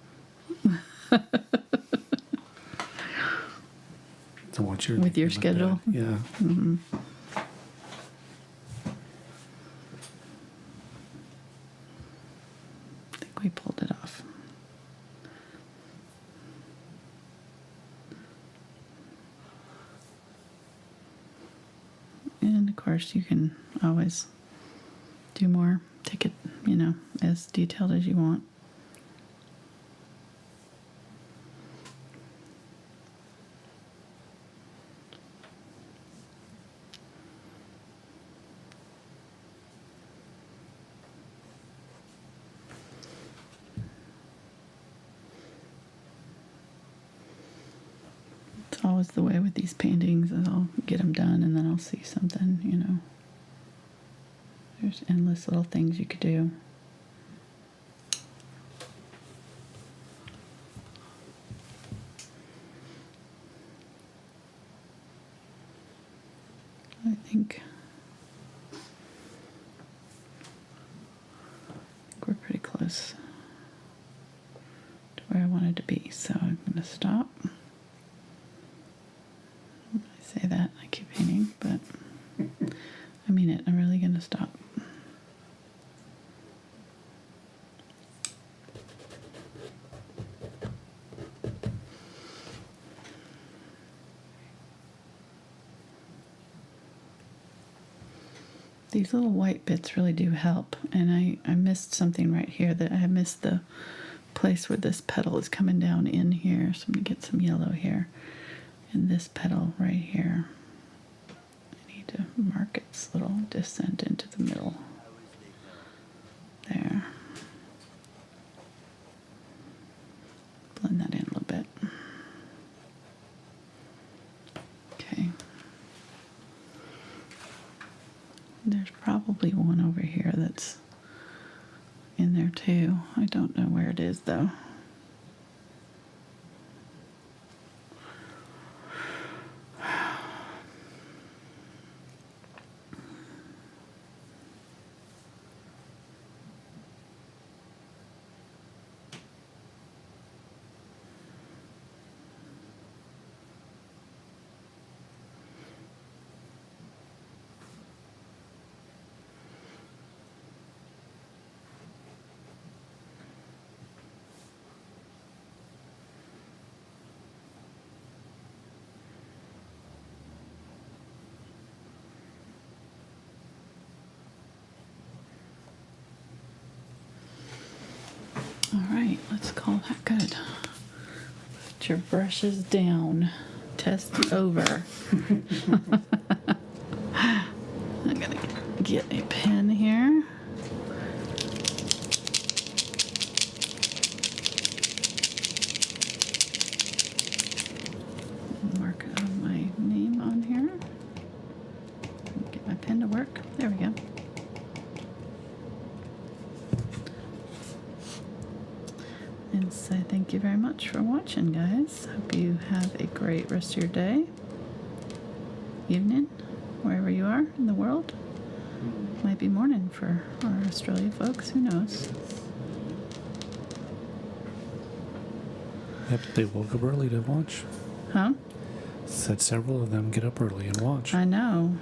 So what's your With your schedule? Yeah. Mm-hmm. I think we pulled it off. And of course you can always do more. Take it, as detailed as you want. It's always the way with these paintings, is I'll get them done and then I'll see something, There's endless little things you could do. I think we're pretty close to where I wanted to be, so I'm going to stop. I say that, I keep painting, but I mean it. I'm really going to stop. These little white bits really do help, and I missed something right here, that I missed the place where this petal is coming down in here, so I'm going to get some yellow here, and this petal right here, I need to mark it nice little descent into the middle. There. Blend that in a little bit. Okay. There's probably one over here that's in there too. I don't know where it is though. All right, let's call that good. Put your brushes down. Test over. I'm gonna get a pen here. Mark my name on here. Get my pen to work. There we go. And say thank you very much for watching, guys. Hope you have a great rest of your day, evening, wherever you are in the world. Might be morning for our Australia folks, who knows? Yep, they woke up early to watch. Huh? Said several of them get up early and watch. I know.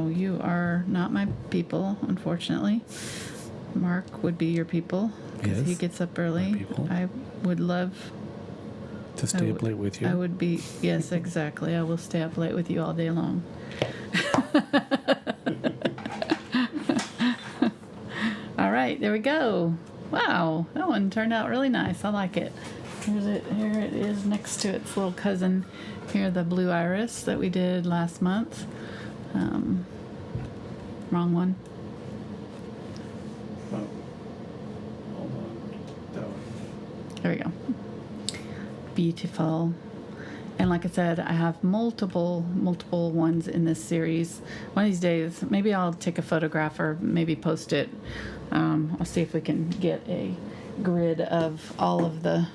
You are not my people, unfortunately. Mark would be your people because Yes, he gets up early. my people. I would love To stay up late with you. I would be, yes, exactly. I will stay up late with you all day long. All right, there we go. Wow, that one turned out really nice. I like it. Here it is next to its little cousin. Here, the blue iris that we did last month. Wrong one. Oh, hold on. That one. There we go. Beautiful. And like I said, I have multiple ones in this series. One of these days, maybe I'll take a photograph or maybe post it. I'll see if we can get a grid of all of the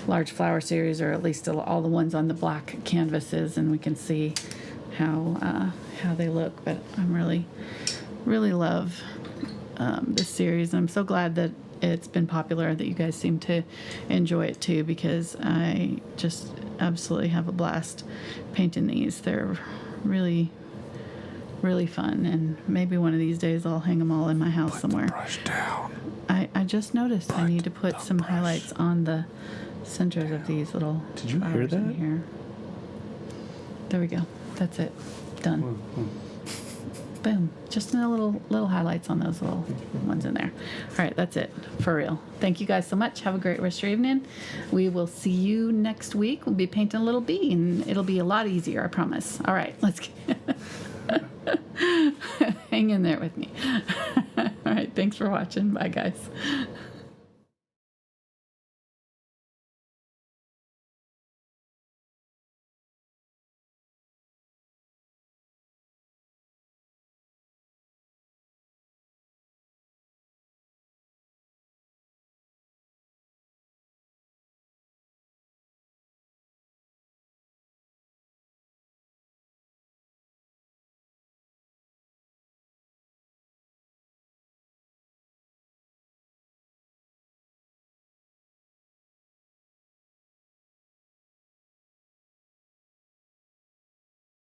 large flower series, or at least all the ones on the black canvases, and we can see how they look. But I'm really love this series, and I'm so glad that it's been popular, that you guys seem to enjoy it too, because I just absolutely have a blast painting these. They're really fun, and maybe one of these days I'll hang them all in my house somewhere. Brush down. I just noticed I need to put some highlights on the centers of these little Did you hear flowers in that? here. There we go. That's it. Done. Boom. Just a little highlights on those little ones in there. All right, that's it. For real. Thank you guys so much. Have a great rest of your evening. We will see you next week. We'll be painting a little bee, and it'll be a lot easier, I promise. All right, let's get hang in there with me. All right, thanks for watching. Bye, guys.